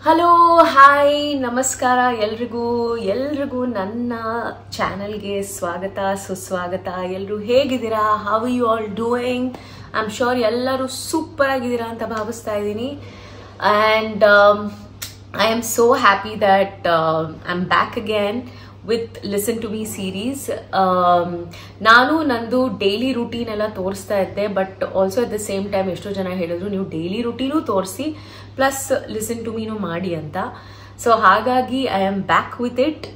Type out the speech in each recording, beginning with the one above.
Hello hi ನಮಸ್ಕಾರ ಎಲ್ರಿಗೂ ನನ್ನ ಚಾನೆಲ್ಗೆ ಸ್ವಾಗತ ಸುಸ್ವಾಗತ. ಎಲ್ಲರೂ ಹೇಗಿದ್ದೀರಾ? How you all doing? I am sure ಎಲ್ಲರೂ ಸೂಪರ್ ಆಗಿದ್ದೀರಾ ಅಂತ ಭಾವಿಸ್ತಾ ಇದ್ದೀನಿ. And I am so happy that I am back again with listen to me series. ನಾನು ನಂದು ಡೈಲಿ ರೂಟೀನ್ ಎಲ್ಲ ತೋರಿಸ್ತಾ ಇದ್ದೆ, but also at the same time ಎಷ್ಟೋ ಜನ ಹೇಳಿದ್ರು ನೀವು ಡೈಲಿ ರೂಟೀನು ತೋರಿಸಿ ಪ್ಲಸ್ ಲಿಸನ್ ಟು ಮೀನು ಮಾಡಿ ಅಂತ. ಸೊ ಹಾಗಾಗಿ I am back with it.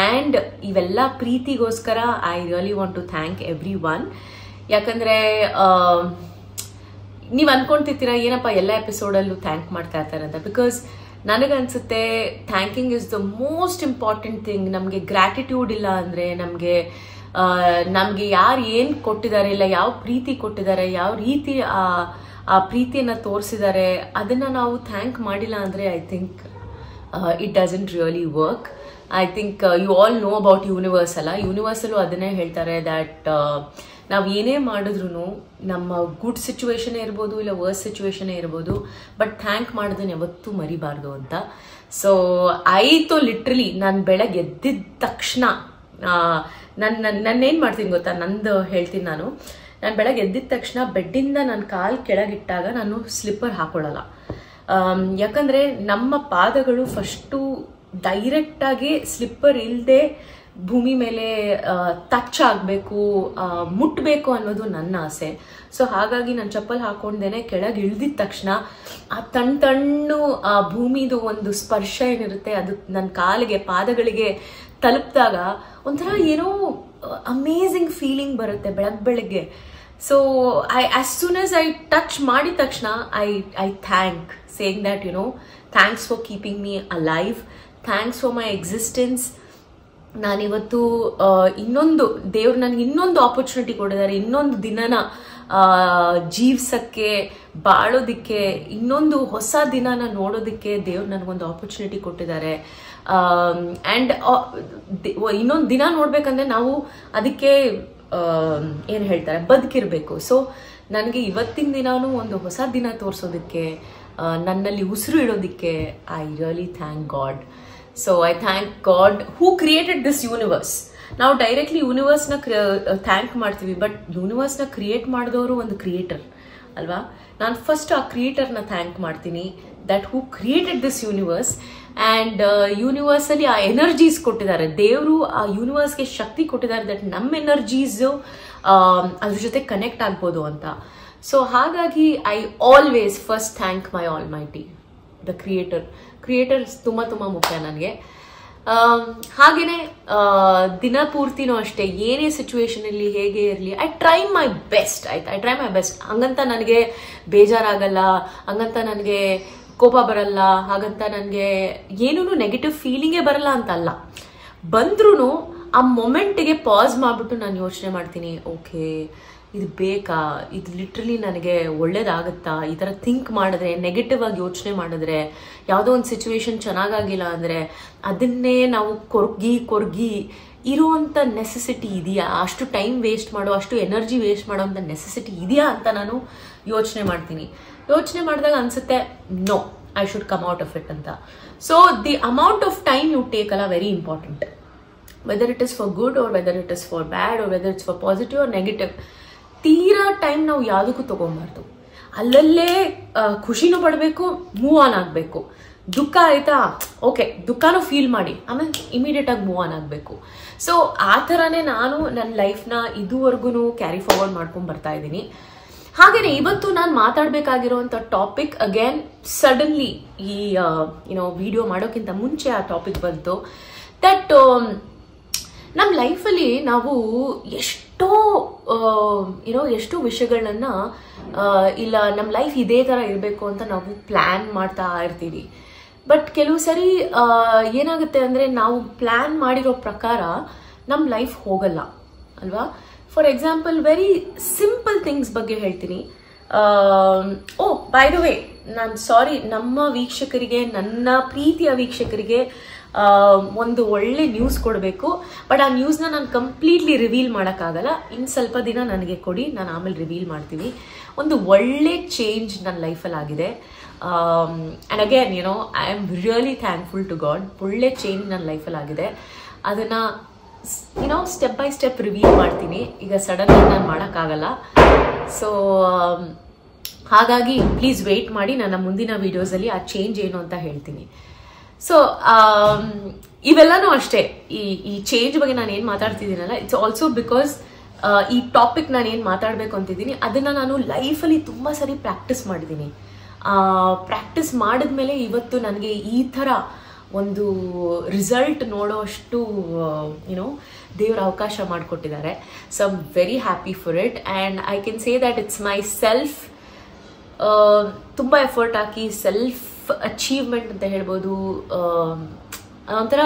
And ಇವೆಲ್ಲ ಪ್ರೀತಿಗೋಸ್ಕರ I really want to thank everyone. ಯಾಕಂದರೆ ನೀವು ಅನ್ಕೊಂತಿರ್ತೀರ ಏನಪ್ಪ ಎಲ್ಲ ಎಪಿಸೋಡಲ್ಲೂ ಥ್ಯಾಂಕ್ ಮಾಡ್ತಾ ಇರ್ತಾರೆ ಅಂತ. ಬಿಕಾಸ್ ನನಗನ್ಸುತ್ತೆ thanking is the most important thing. ನಮಗೆ ಗ್ರ್ಯಾಟಿಟ್ಯೂಡ್ ಇಲ್ಲ ಅಂದರೆ ನಮಗೆ ಯಾರು ಏನು ಕೊಟ್ಟಿದ್ದಾರೆ, ಇಲ್ಲ ಯಾವ ಪ್ರೀತಿ ಕೊಟ್ಟಿದ್ದಾರೆ, ಯಾವ ರೀತಿ ಆ ಪ್ರೀತಿಯನ್ನು ತೋರಿಸಿದ್ದಾರೆ, ಅದನ್ನು ನಾವು ಥ್ಯಾಂಕ್ ಮಾಡಿಲ್ಲ ಅಂದರೆ I think it doesn't really work. I think you all know about universe ಅಲ್ಲ, ಯೂನಿವರ್ಸಲ್ಲೂ ಅದನ್ನೇ ಹೇಳ್ತಾರೆ ದ್ಯಾಟ್ ನಾವು ಏನೇ ಮಾಡಿದ್ರು ನಮ್ಮ ಗುಡ್ ಸಿಚುವೇಶನೇ ಇರ್ಬೋದು ಇಲ್ಲ ವರ್ಸ್ ಸಿಚುವೇಶನೇ ಇರ್ಬೋದು, ಬಟ್ ಥ್ಯಾಂಕ್ ಮಾಡೋದನ್ನ ಯಾವತ್ತೂ ಮರಿಬಾರ್ದು ಅಂತ. ಸೊ ಆಯಿತು ಲಿಟ್ರಲಿ ನಾನು ಬೆಳಗ್ಗೆ ಎದ್ದಿದ್ದ ತಕ್ಷಣ ನನ್ನೇನು ಮಾಡ್ತೀನಿ ಗೊತ್ತಾ, ನಂದು ಹೇಳ್ತೀನಿ. ನಾನು ಬೆಳಗ್ಗೆ ಎದ್ದಿದ ತಕ್ಷಣ ಬೆಡ್ಡಿಂದ ನನ್ನ ಕಾಲು ಕೆಳಗಿಟ್ಟಾಗ ನಾನು ಸ್ಲಿಪ್ಪರ್ ಹಾಕೊಳ್ಳಲ್ಲ. ಯಾಕಂದರೆ ನಮ್ಮ ಪಾದಗಳು ಫಸ್ಟು ಡೈರೆಕ್ಟಾಗಿ ಸ್ಲಿಪ್ಪರ್ ಇಲ್ಲದೆ ಭೂಮಿ ಮೇಲೆ ಟಚ್ ಆಗಬೇಕು, ಮುಟ್ಟಬೇಕು ಅನ್ನೋದು ನನ್ನ ಆಸೆ. ಸೊ ಹಾಗಾಗಿ ನಾನು ಚಪ್ಪಲ್ ಹಾಕೊಂಡೇನೆ ಕೆಳಗೆ ಇಳ್ದಿದ ತಕ್ಷಣ ಆ ತಣ್ಣು ಆ ಭೂಮಿದು ಒಂದು ಸ್ಪರ್ಶ ಏನಿರುತ್ತೆ ಅದು ನನ್ನ ಕಾಲಿಗೆ ಪಾದಗಳಿಗೆ ತಲುಪಿದಾಗ ಒಂಥರ ಏನೋ ಅಮೇಝಿಂಗ್ ಫೀಲಿಂಗ್ ಬರುತ್ತೆ ಬೆಳಗ್ಗೆ. So as soon as I touch ಮಾಡಿದ ತಕ್ಷಣ I thank saying that thanks for keeping me alive, thanks for my existence. ನಾನಿವತ್ತು ದೇವ್ರು ನನಗೆ ಇನ್ನೊಂದು ಆಪರ್ಚುನಿಟಿ ಕೊಟ್ಟಿದ್ದಾರೆ, ಇನ್ನೊಂದು ದಿನನ ಜೀವ್ಸಕ್ಕೆ, ಬಾಳೋದಿಕ್ಕೆ, ಇನ್ನೊಂದು ಹೊಸ ದಿನನ ನೋಡೋದಕ್ಕೆ ದೇವ್ರು ನನಗೊಂದು ಆಪರ್ಚುನಿಟಿ ಕೊಟ್ಟಿದ್ದಾರೆ. ಆ್ಯಂಡ್ ಇನ್ನೊಂದು ದಿನ ನೋಡ್ಬೇಕಂದ್ರೆ ನಾವು ಅದಕ್ಕೆ ಏನು ಹೇಳ್ತಾರೆ ಬದುಕಿರಬೇಕು. ಸೊ ನನಗೆ ಇವತ್ತಿನ ದಿನಾನು ಒಂದು ಹೊಸ ದಿನ ತೋರಿಸೋದಕ್ಕೆ, ನನ್ನಲ್ಲಿ ಉಸಿರು ಇಡೋದಕ್ಕೆ I really thank God. So I thank God who created this universe. ನಾವು ಡೈರೆಕ್ಟ್ಲಿ ಯೂನಿವರ್ಸ್ನ ಥ್ಯಾಂಕ್ ಮಾಡ್ತೀವಿ, ಬಟ್ ಯೂನಿವರ್ಸ್ನ ಕ್ರಿಯೇಟ್ ಮಾಡಿದವರು ಒಂದು ಕ್ರಿಯೇಟರ್ ಅಲ್ವಾ. ನಾನು ಫಸ್ಟ್ ಆ ಕ್ರಿಯೇಟರ್ನ ಥ್ಯಾಂಕ್ ಮಾಡ್ತೀನಿ, that who created this universe. And ಯೂನಿವರ್ಸಲ್ಲಿ ಆ ಎನರ್ಜೀಸ್ ಕೊಟ್ಟಿದ್ದಾರೆ ದೇವರು, ಆ ಯೂನಿವರ್ಸ್ಗೆ ಶಕ್ತಿ ಕೊಟ್ಟಿದ್ದಾರೆ ದಟ್ ನಮ್ಮ ಎನರ್ಜೀಸು ಅದ್ರ ಜೊತೆ ಕನೆಕ್ಟ್ ಆಗ್ಬೋದು ಅಂತ. ಸೊ ಹಾಗಾಗಿ I always first thank my all mighty, the creator ತುಂಬ ಮುಖ್ಯ ನನಗೆ. ಹಾಗೆಯೇ ದಿನಪೂರ್ತಿನೂ ಅಷ್ಟೇ, ಏನೇ ಸಿಚುವೇಶನಲ್ಲಿ ಹೇಗೆ ಇರಲಿ ಐ ಟ್ರೈ ಮೈ ಬೆಸ್ಟ್. ಆಯ್ತು, ಐ ಟ್ರೈ ಮೈ ಬೆಸ್ಟ್. ಹಂಗಂತ ನನಗೆ ಬೇಜಾರಾಗಲ್ಲ, ಹಂಗಂತ ನನಗೆ ಕೋಪ ಬರಲ್ಲ, ಹಾಗಂತ ನನಗೆ ಏನೂ ನೆಗೆಟಿವ್ ಫೀಲಿಂಗೇ ಬರಲ್ಲ ಅಂತ ಅಲ್ಲ. ಬಂದ್ರೂ ಆ ಮೊಮೆಂಟಿಗೆ ಪಾಸ್ ಮಾಡಿಬಿಟ್ಟು ನಾನು ಯೋಚನೆ ಮಾಡ್ತೀನಿ, ಓಕೆ ಇದು ಬೇಕಾ, ಇದು ಲಿಟ್ರಲಿ ನನಗೆ ಒಳ್ಳೇದಾಗುತ್ತಾ, ಈ ಥರ ಥಿಂಕ್ ಮಾಡಿದ್ರೆ, ನೆಗೆಟಿವ್ ಆಗಿ ಯೋಚನೆ ಮಾಡಿದ್ರೆ, ಯಾವುದೋ ಒಂದು ಸಿಚುವೇಶನ್ ಚೆನ್ನಾಗಾಗಿಲ್ಲ ಅಂದರೆ ಅದನ್ನೇ ನಾವು ಕೊರ್ಗಿ ಇರುವಂಥ ನೆಸೆಸಿಟಿ ಇದೆಯಾ, ಅಷ್ಟು ಟೈಮ್ ವೇಸ್ಟ್ ಮಾಡೋ, ಅಷ್ಟು ಎನರ್ಜಿ ವೇಸ್ಟ್ ಮಾಡೋ ಅಂಥ ನೆಸೆಸಿಟಿ ಇದೆಯಾ ಅಂತ ನಾನು ಯೋಚನೆ ಮಾಡ್ತೀನಿ. ಯೋಚನೆ ಮಾಡಿದಾಗ ಅನ್ಸುತ್ತೆ no, I should come out of it ಅಂತ. So the amount of time you take ಅಲ್ಲ very important, whether it is for good or whether it is for bad or whether it's for positive or negative. ತೀರಾ time ನಾವು ಯಾವುದಕ್ಕೂ ತಗೊಬಾರ್ದು. ಅಲ್ಲಲ್ಲೇ ಖುಷಿನೂ ಪಡಬೇಕು, move on ಆಗಬೇಕು. ದುಃಖ ಆಯ್ತಾ, ಓಕೆ ದುಃಖನೂ ಫೀಲ್ ಮಾಡಿ ಆಮೇಲೆ ಇಮಿಡಿಯೇಟ್ ಆಗಿ ಮೂವ್ ಆನ್ ಆಗಬೇಕು. ಸೊ ಆ ಥರನೇ ನಾನು ನನ್ನ ಲೈಫ್ನ ಇದುವರೆಗೂ ಕ್ಯಾರಿ ಫಾರ್ವರ್ಡ್ ಮಾಡ್ಕೊಂಡು ಬರ್ತಾ ಇದ್ದೀನಿ. ಹಾಗೇನೆ ಇವತ್ತು ನಾನು ಮಾತಾಡಬೇಕಾಗಿರೋಂಥ ಟಾಪಿಕ್ ಅಗೇನ್ ಸಡನ್ಲಿ ಈ ವಿಡಿಯೋ ಮಾಡೋಕ್ಕಿಂತ ಮುಂಚೆ ಆ ಟಾಪಿಕ್ ಬಂತು ದಟ್ ನಮ್ಮ ಲೈಫಲ್ಲಿ ನಾವು ಎಷ್ಟೋ ವಿಷಯಗಳನ್ನ ಇಲ್ಲ ನಮ್ಮ ಲೈಫ್ ಇದೇ ಥರ ಇರಬೇಕು ಅಂತ ನಾವು ಪ್ಲ್ಯಾನ್ ಮಾಡ್ತಾ ಇರ್ತೀವಿ. ಬಟ್ ಕೆಲವು ಸರಿ ಏನಾಗುತ್ತೆ ಅಂದರೆ ನಾವು ಪ್ಲ್ಯಾನ್ ಮಾಡಿರೋ ಪ್ರಕಾರ ನಮ್ಮ ಲೈಫ್ ಹೋಗಲ್ಲ ಅಲ್ವಾ. For example very simple things ಬಗ್ಗೆ ಹೇಳ್ತೀನಿ. ಬೈ ದ ವೇ ನಾನು ಸಾರಿ, ನಮ್ಮ ವೀಕ್ಷಕರಿಗೆ, ನನ್ನ ಪ್ರೀತಿಯ ವೀಕ್ಷಕರಿಗೆ ಒಂದು ಒಳ್ಳೆ ನ್ಯೂಸ್ ಕೊಡಬೇಕು. ಬಟ್ ಆ ನ್ಯೂಸ್ನ ನಾನು ಕಂಪ್ಲೀಟ್ಲಿ ರಿವೀಲ್ ಮಾಡೋಕ್ಕಾಗಲ್ಲ. ಇನ್ನು ಸ್ವಲ್ಪ ದಿನ ನನಗೆ ಕೊಡಿ, ನಾನು ಆಮೇಲೆ ರಿವೀಲ್ ಮಾಡ್ತೀನಿ. ಒಂದು ಒಳ್ಳೆ ಚೇಂಜ್ ನನ್ನ ಲೈಫಲ್ಲಿ ಆಗಿದೆ. And again I am really thankful to God. ಒಳ್ಳೆ ಚೇಂಜ್ ನನ್ನ ಲೈಫಲ್ಲಿ ಆಗಿದೆ. ಅದನ್ನು ಸ್ಟೆಪ್ ಬೈ ಸ್ಟೆಪ್ ರಿವೀಲ್ ಮಾಡ್ತೀನಿ. ಈಗ ಸಡನ್ ಆಗಿ ನಾನು ಮಾಡೋಕ್ಕಾಗಲ್ಲ. ಸೊ ಹಾಗಾಗಿ ಪ್ಲೀಸ್ ವೆಯ್ಟ್ ಮಾಡಿ, ನನ್ನ ಮುಂದಿನ ವಿಡಿಯೋಸಲ್ಲಿ ಆ ಚೇಂಜ್ ಏನು ಅಂತ ಹೇಳ್ತೀನಿ. ಸೊ ಇವೆಲ್ಲನೂ ಅಷ್ಟೇ, ಈ ಚೇಂಜ್ ಬಗ್ಗೆ ನಾನು ಏನು ಮಾತಾಡ್ತಿದ್ದೀನಲ್ಲ, ಇಟ್ಸ್ ಆಲ್ಸೋ ಬಿಕಾಸ್ ಈ ಟಾಪಿಕ್ ನಾನು ಏನು ಮಾತಾಡಬೇಕು ಅಂತಿದ್ದೀನಿ ಅದನ್ನು ನಾನು ಲೈಫಲ್ಲಿ ತುಂಬ ಸರಿ ಪ್ರಾಕ್ಟೀಸ್ ಮಾಡಿದ್ದೀನಿ. ಪ್ರಾಕ್ಟೀಸ್ ಮಾಡಿದ್ಮೇಲೆ ಇವತ್ತು ನನಗೆ ಈ ಥರ ಒಂದು ರಿಸಲ್ಟ್ ನೋಡೋಷ್ಟು ದೇವ್ರ ಅವಕಾಶ ಮಾಡಿಕೊಟ್ಟಿದ್ದಾರೆ. So I am very happy for it and I can say that it's my self. ತುಂಬ ಎಫರ್ಟ್ ಹಾಕಿ ಸೆಲ್ಫ್ ಅಚೀವ್ಮೆಂಟ್ ಅಂತ ಹೇಳ್ಬೋದು. ಒಂಥರ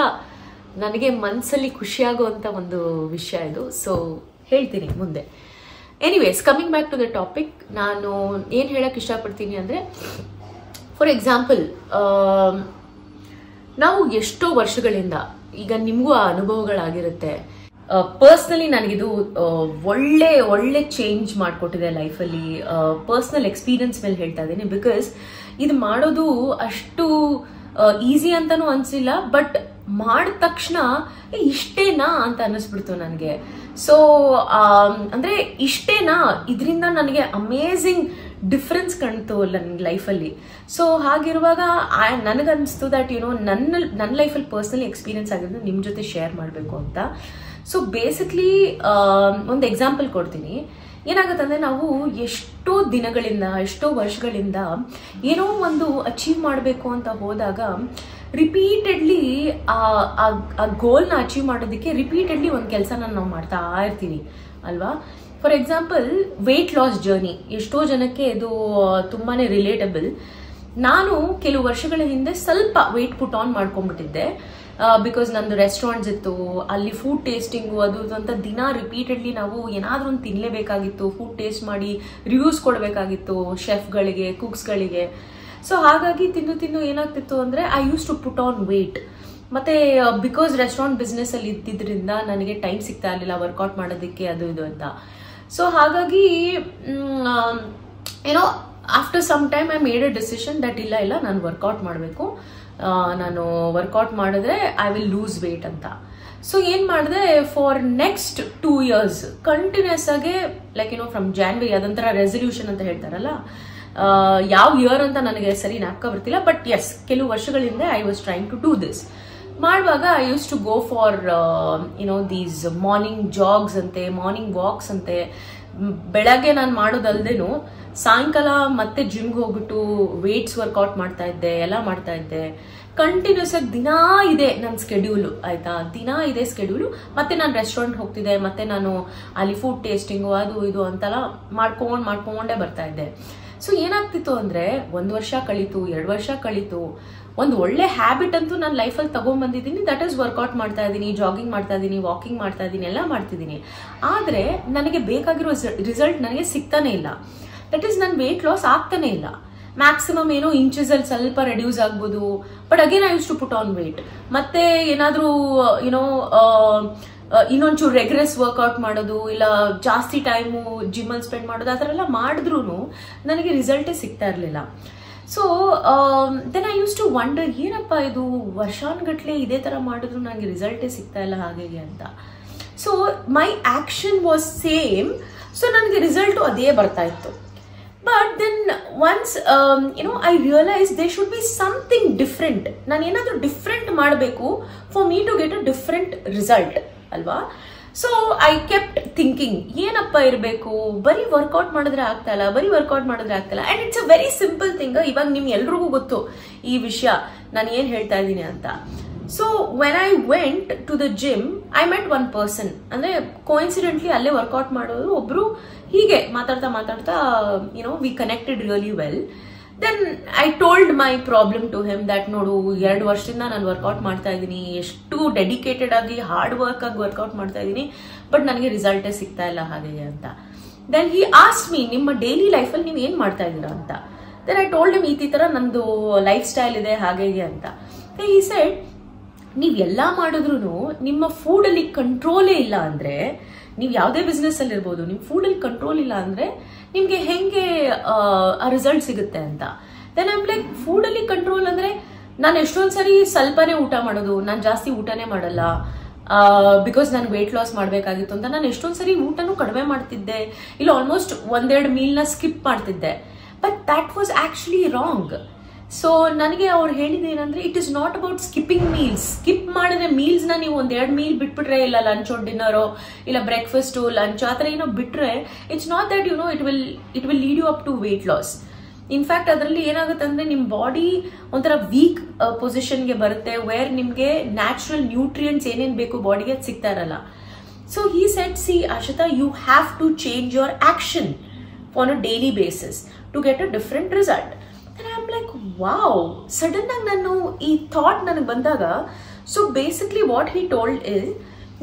ನನಗೆ ಮನಸ್ಸಲ್ಲಿ ಖುಷಿಯಾಗುವಂಥ ಒಂದು ವಿಷಯ ಇದು. ಸೊ ಹೇಳ್ತೀನಿ ಮುಂದೆ. Anyways, coming back to the topic, ನಾನು ಏನು ಹೇಳಕ್ಕೆ ಇಷ್ಟಪಡ್ತೀನಿ ಅಂದರೆ, ಫಾರ್ ಎಕ್ಸಾಂಪಲ್, ನಾವು ಎಷ್ಟೋ ವರ್ಷಗಳಿಂದ, ಈಗ ನಿಮಗೂ ಆ ಅನುಭವಗಳಾಗಿರುತ್ತೆ. ಪರ್ಸ್ನಲಿ ನನಗಿದು ಒಳ್ಳೆ ಚೇಂಜ್ ಮಾಡಿಕೊಟ್ಟಿದೆ ಲೈಫಲ್ಲಿ. ಪರ್ಸ್ನಲ್ ಎಕ್ಸ್ಪೀರಿಯನ್ಸ್ ಮೇಲೆ ಹೇಳ್ತಾ ಇದ್ದೀನಿ. ಬಿಕಾಸ್ ಇದು ಮಾಡೋದು ಅಷ್ಟು ಈಸಿ ಅಂತನೂ ಅನಿಸಿಲ್ಲ, ಬಟ್ ಮಾಡಿದ ತಕ್ಷಣ ಇಷ್ಟೇನಾ ಅಂತ ಅನ್ನಿಸ್ಬಿಡ್ತು ನನಗೆ. ಸೊ ಅಂದರೆ ಇಷ್ಟೇನಾ, ಇದರಿಂದ ನನಗೆ ಅಮೇಝಿಂಗ್ ಡಿಫ್ರೆನ್ಸ್ ಕಾಣ್ತು ನನ್ನ ಲೈಫಲ್ಲಿ. ಸೊ ಹಾಗಿರುವಾಗ ನನಗನ್ನಿಸ್ತು ದ್ಯಾಟ್ ನನ್ನ ಲೈಫಲ್ಲಿ ಪರ್ಸ್ನಲಿ ಎಕ್ಸ್ಪೀರಿಯನ್ಸ್ ಆಗಿದ್ದು ನಿಮ್ಮ ಜೊತೆ ಶೇರ್ ಮಾಡಬೇಕು ಅಂತ. ಸೊ ಬೇಸಿಕ್ಲಿ ಒಂದು ಎಕ್ಸಾಂಪಲ್ ಕೊಡ್ತೀನಿ. ಏನಾಗುತ್ತಂದ್ರೆ, ನಾವು ಎಷ್ಟೋ ದಿನಗಳಿಂದ, ಎಷ್ಟೋ ವರ್ಷಗಳಿಂದ ಏನೋ ಒಂದು ಅಚೀವ್ ಮಾಡಬೇಕು ಅಂತ ಹೋದಾಗ ರಿಪೀಟೆಡ್ಲಿ ಆ ಗೋಲ್ನ ಅಚೀವ್ ಮಾಡೋದಕ್ಕೆ ರಿಪೀಟೆಡ್ಲಿ ಒಂದು ಕೆಲಸನ ನಾವು ಮಾಡ್ತಾ ಇರ್ತೀವಿ ಅಲ್ವಾ. For example, weight loss journey ಎಷ್ಟೋ ಜನಕ್ಕೆ ಇದು ತುಂಬಾನೇ ರಿಲೇಟಬಲ್. ನಾನು ಕೆಲವು ವರ್ಷಗಳ ಹಿಂದೆ ಸ್ವಲ್ಪ ವೆಯ್ಟ್ ಪುಟ್ ಆನ್ ಮಾಡ್ಕೊಂಡ್ಬಿಟ್ಟಿದ್ದೆ. ಬಿಕಾಸ್ ನಂದು ರೆಸ್ಟೋರೆಂಟ್ಸ್ ಇತ್ತು, ಅಲ್ಲಿ ಫುಡ್ ಟೇಸ್ಟಿಂಗು ಅದು ಅಂತ ದಿನ ರಿಪೀಟೆಡ್ಲಿ ನಾವು ಏನಾದರೂ ಒಂದು ತಿನ್ನಲೇಬೇಕಾಗಿತ್ತು. ಫುಡ್ ಟೇಸ್ಟ್ ಮಾಡಿ ರಿವ್ಯೂಸ್ ಕೊಡಬೇಕಾಗಿತ್ತು ಶೆಫ್ಗಳಿಗೆ, ಕುಕ್ಸ್ಗಳಿಗೆ. ಸೊ ಹಾಗಾಗಿ ತಿಂದು ಏನಾಗ್ತಿತ್ತು ಅಂದರೆ, I use to put on weight. ಮತ್ತೆ ಬಿಕಾಸ್ ರೆಸ್ಟೋರೆಂಟ್ ಬಿಸ್ನೆಸ್ ಅಲ್ಲಿ ಇದ್ದಿದ್ರಿಂದ ನನಗೆ ಟೈಮ್ ಸಿಗ್ತಾ ಇರಲಿಲ್ಲ ವರ್ಕೌಟ್ ಮಾಡೋದಕ್ಕೆ, ಅದು ಇದು ಅಂತ. ಸೊ ಹಾಗಾಗಿ after some time I made a decision that ಇಲ್ಲ ನಾನು ವರ್ಕೌಟ್ ಮಾಡಬೇಕು, ನಾನು ವರ್ಕೌಟ್ ಮಾಡಿದ್ರೆ ಐ ವಿಲ್ ಲೂಸ್ ವೇಟ್ ಅಂತ. ಸೊ ಏನ್ ಮಾಡಿದೆ, ಫಾರ್ ನೆಕ್ಸ್ಟ್ 2 years ಕಂಟಿನ್ಯೂಸ್ ಆಗಿ ಫ್ರಮ್ ಜಾನ್ವರಿ, ಅದೊಂಥರ ರೆಸಲ್ಯೂಷನ್ ಅಂತ ಹೇಳ್ತಾರಲ್ಲ, ಯಾವ ಇಯರ್ ಅಂತ ನನಗೆ ಸರಿ ನಾಪ್ಕ ಬರ್ತಿಲ್ಲ, ಬಟ್ ಎಸ್, ಕೆಲವು ವರ್ಷಗಳಿಂದ I was trying to do this. ಮಾಡುವಾಗ I use to go for these morning jogs ಅಂತೆ, ಮಾರ್ನಿಂಗ್ ವಾಕ್ಸ್ ಅಂತೆ. ಬೆಳಗ್ಗೆ ನಾನು ಮಾಡೋದಲ್ದೇನು ಸಾಯಂಕಾಲ ಮತ್ತೆ ಜಿಮ್ಗೆ ಹೋಗ್ಬಿಟ್ಟು ವೇಟ್ಸ್ ವರ್ಕೌಟ್ ಮಾಡ್ತಾ ಇದ್ದೆ, ಎಲ್ಲ ಮಾಡ್ತಾ ಇದ್ದೆ. ಕಂಟಿನ್ಯೂಸ್ ಆಗಿ ದಿನಾ ಇದೆ ನನ್ನ ಸ್ಕೆಡ್ಯೂಲು, ಆಯ್ತಾ, ದಿನಾ ಇದೆ ಸ್ಕೆಡ್ಯೂಲು. ಮತ್ತೆ ನಾನು ರೆಸ್ಟೋರೆಂಟ್ ಹೋಗ್ತಿದ್ದೆ, ಮತ್ತೆ ನಾನು ಅಲ್ಲಿ ಫುಡ್ ಟೇಸ್ಟಿಂಗು ಅದು ಇದು ಅಂತೆಲ್ಲ ಮಾಡ್ಕೊಂಡೇ ಬರ್ತಾ ಇದ್ದೆ. ಸೊ ಏನಾಗ್ತಿತ್ತು ಅಂದ್ರೆ, 1 ವರ್ಷ ಕಳೀತು, 2 ವರ್ಷ ಕಳೀತು, ಒಂದು ಒಳ್ಳೆ ಹ್ಯಾಬಿಟ್ ಅಂತೂ ನಾನು ಲೈಫಲ್ಲಿ ತಗೊಂಡ್ಬಂದಿದ್ದೀನಿ. ದಟ್ ಈಸ್ ವರ್ಕೌಟ್ ಮಾಡ್ತಾ ಇದ್ದೀನಿ, ಜಾಗಿಂಗ್ ಮಾಡ್ತಾ ಇದ್ದೀನಿ, ವಾಕಿಂಗ್ ಮಾಡ್ತಾ ಇದ್ದೀನಿ, ಎಲ್ಲ ಮಾಡ್ತಿದ್ದೀನಿ. ಆದರೆ ನನಗೆ ಬೇಕಾಗಿರೋ ರಿಸಲ್ಟ್ ನನಗೆ ಸಿಗ್ತಾನೆ ಇಲ್ಲ. ದಟ್ ಈಸ್ ನನ್ನ ವೇಟ್ ಲಾಸ್ ಆಗ್ತಾನೆ ಇಲ್ಲ. ಮ್ಯಾಕ್ಸಿಮಮ್ ಏನೋ ಇಂಚಸ್ ಅಲ್ಲಿ ಸ್ವಲ್ಪ ರೆಡ್ಯೂಸ್ ಆಗ್ಬೋದು, but again I use to put on weight. ಮತ್ತೆ ಏನಾದ್ರೂ ಇನ್ನೊಂಚೂರು ರೆಗ್ರೆಸ್ ವರ್ಕೌಟ್ ಮಾಡೋದು, ಇಲ್ಲ ಜಾಸ್ತಿ ಟೈಮು ಜಿಮ್ ಅಲ್ಲಿ ಸ್ಪೆಂಡ್ ಮಾಡೋದು, ಆ ಥರ ಎಲ್ಲ ಮಾಡಿದ್ರೂ ನನಗೆ ರಿಸಲ್ಟೇ ಸಿಗ್ತಾ ಇರಲಿಲ್ಲ. So then I use to wonder, ಏನಪ್ಪ ಇದು ವರ್ಷಾನ್ಗಟ್ಲೆ ಇದೇ ತರ ಮಾಡಿದ್ರು ನನಗೆ ರಿಸಲ್ಟೇ ಸಿಗ್ತಾ ಇಲ್ಲ ಹಾಗೆ ಅಂತ. So my action was same, so ನನಗೆ ರಿಸಲ್ಟು ಅದೇ ಬರ್ತಾ ಇತ್ತು. But then once I realise there should be something different. ನಾನು ಏನಾದರೂ ಡಿಫ್ರೆಂಟ್ ಮಾಡಬೇಕು for me to get a different result ಅಲ್ವಾ. ಸೊ ಐ ಕೆಪ್ಟ್ ಥಿಂಕಿಂಗ್, ಏನಪ್ಪ ಇರಬೇಕು, ಬರೀ ವರ್ಕೌಟ್ ಮಾಡಿದ್ರೆ ಆಗ್ತಾ ಇಲ್ಲ, and it's a very simple thing. ಇವಾಗ ನಿಮ್ ಎಲ್ರಿಗೂ ಗೊತ್ತು ಈ ವಿಷಯ ನಾನು ಏನ್ ಹೇಳ್ತಾ ಇದ್ದೀನಿ ಅಂತ. So when I went to the gym, I met one person, ಅಂದ್ರೆ ಕೋಇನ್ಸಿಡೆಂಟ್ಲಿ ಅಲ್ಲೇ ವರ್ಕೌಟ್ ಮಾಡೋರು ಒಬ್ರು. ಹೀಗೆ ಮಾತಾಡ್ತಾ we connected really well. Then I told my problem to him that ನೋಡು, 2 ವರ್ಷದಿಂದ ನಾನು ವರ್ಕೌಟ್ ಮಾಡ್ತಾ ಇದ್ದೀನಿ, ಎಷ್ಟು ಡೆಡಿಕೇಟೆಡ್ ಆಗಿ ಹಾರ್ಡ್ ವರ್ಕ್ ಆಗಿ ವರ್ಕೌಟ್ ಮಾಡ್ತಾ ಇದ್ದೀನಿ, ಬಟ್ ನನಗೆ ರಿಸಲ್ಟೇ ಸಿಗ್ತಾ ಇಲ್ಲ ಹಾಗೆ ಅಂತ. ದೆನ್ ಹಿ ಆಸ್ಕ್ಡ್ ಮೀ, ನಿಮ್ಮ ಡೈಲಿ ಲೈಫಲ್ಲಿ ನೀವು ಏನ್ ಮಾಡ್ತಾ ಇದ್ದೀರಾ ಅಂತ. ದೆನ್ ಐ ಟೋಲ್ಡ್ ಹಿಮ್, ಈ ತರ ನಂದು ಲೈಫ್ ಸ್ಟೈಲ್ ಇದೆ ಹಾಗೆ ಅಂತ. ಹಿ ಸೆಡ್, ನೀವ್ ಎಲ್ಲಾ ಮಾಡಿದ್ರು ನಿಮ್ಮ ಫುಡ್ ಅಲ್ಲಿ ಕಂಟ್ರೋಲೇ ಇಲ್ಲ ಅಂದ್ರೆ, ನೀವು ಯಾವುದೇ ಬಿಸ್ನೆಸ್ ಅಲ್ಲಿ ಇರ್ಬೋದು, ನಿಮ್ ಫುಡ್ ಅಲ್ಲಿ ಕಂಟ್ರೋಲ್ ಇಲ್ಲ ಅಂದ್ರೆ ನಿಮ್ಗೆ ಹೆಂಗೆ ಆ ರಿಸಲ್ಟ್ ಸಿಗುತ್ತೆ ಅಂತ. ದೆನ್ ಐ ಆಮ್ ಲೈಕ್ ಫುಡಲ್ಲಿ ಕಂಟ್ರೋಲ್ ಅಂದ್ರೆ ನಾನು ಎಷ್ಟೊಂದ್ಸರಿ ಸ್ವಲ್ಪನೇ ಊಟ ಮಾಡೋದು, ನಾನು ಜಾಸ್ತಿ ಊಟನೇ ಮಾಡಲ್ಲ ಬಿಕಾಸ್ ನಾನು ವೇಟ್ ಲಾಸ್ ಮಾಡಬೇಕಾಗಿತ್ತು ಅಂತ ನಾನು ಎಷ್ಟೊಂದ್ಸರಿ ಊಟನೂ ಕಡಿಮೆ ಮಾಡ್ತಿದ್ದೆ, ಇಲ್ಲ ಆಲ್ಮೋಸ್ಟ್ ಒಂದೆರಡು ಮೀಲ್ನ ಸ್ಕಿಪ್ ಮಾಡ್ತಿದ್ದೆ. But that was actually wrong. So ನನಗೆ ಅವ್ರು ಹೇಳಿದೇನಂದ್ರೆ it is not about skipping meals. Skip ಮಾಡಿದ್ರೆ ಮೀಲ್ಸ್ನ ನೀವು ಒಂದೆರಡು ಮೀಲ್ ಬಿಟ್ಬಿಟ್ರೆ, ಇಲ್ಲ ಲಂಚೋ ಡಿನ್ನರೋ ಇಲ್ಲ ಬ್ರೇಕ್ಫಾಸ್ಟು ಲಂಚ್ ಆ ಥರ ಏನೋ ಬಿಟ್ರೆ, it's not that you know it will lead you up to weight loss. In fact ಅದರಲ್ಲಿ ಏನಾಗುತ್ತೆ ಅಂದ್ರೆ ನಿಮ್ಮ ಬಾಡಿ ಒಂಥರ ವೀಕ್ ಪೊಸಿಷನ್ಗೆ ಬರುತ್ತೆ, ವೇರ್ ನಿಮಗೆ ನ್ಯಾಚುರಲ್ ನ್ಯೂಟ್ರಿಯೆಂಟ್ಸ್ ಏನೇನು ಬೇಕು ಬಾಡಿಗೆ ಅದು ಸಿಗ್ತಾ ಇರಲ್ಲ. So he said, see Arshita, you have to change your action on a daily basis to get a different result. I am like wow, sudden ಆಗಿ ನಾನು ಈ ಥಾಟ್ ನನಗೆ ಬಂದಾಗ, so basically what he told is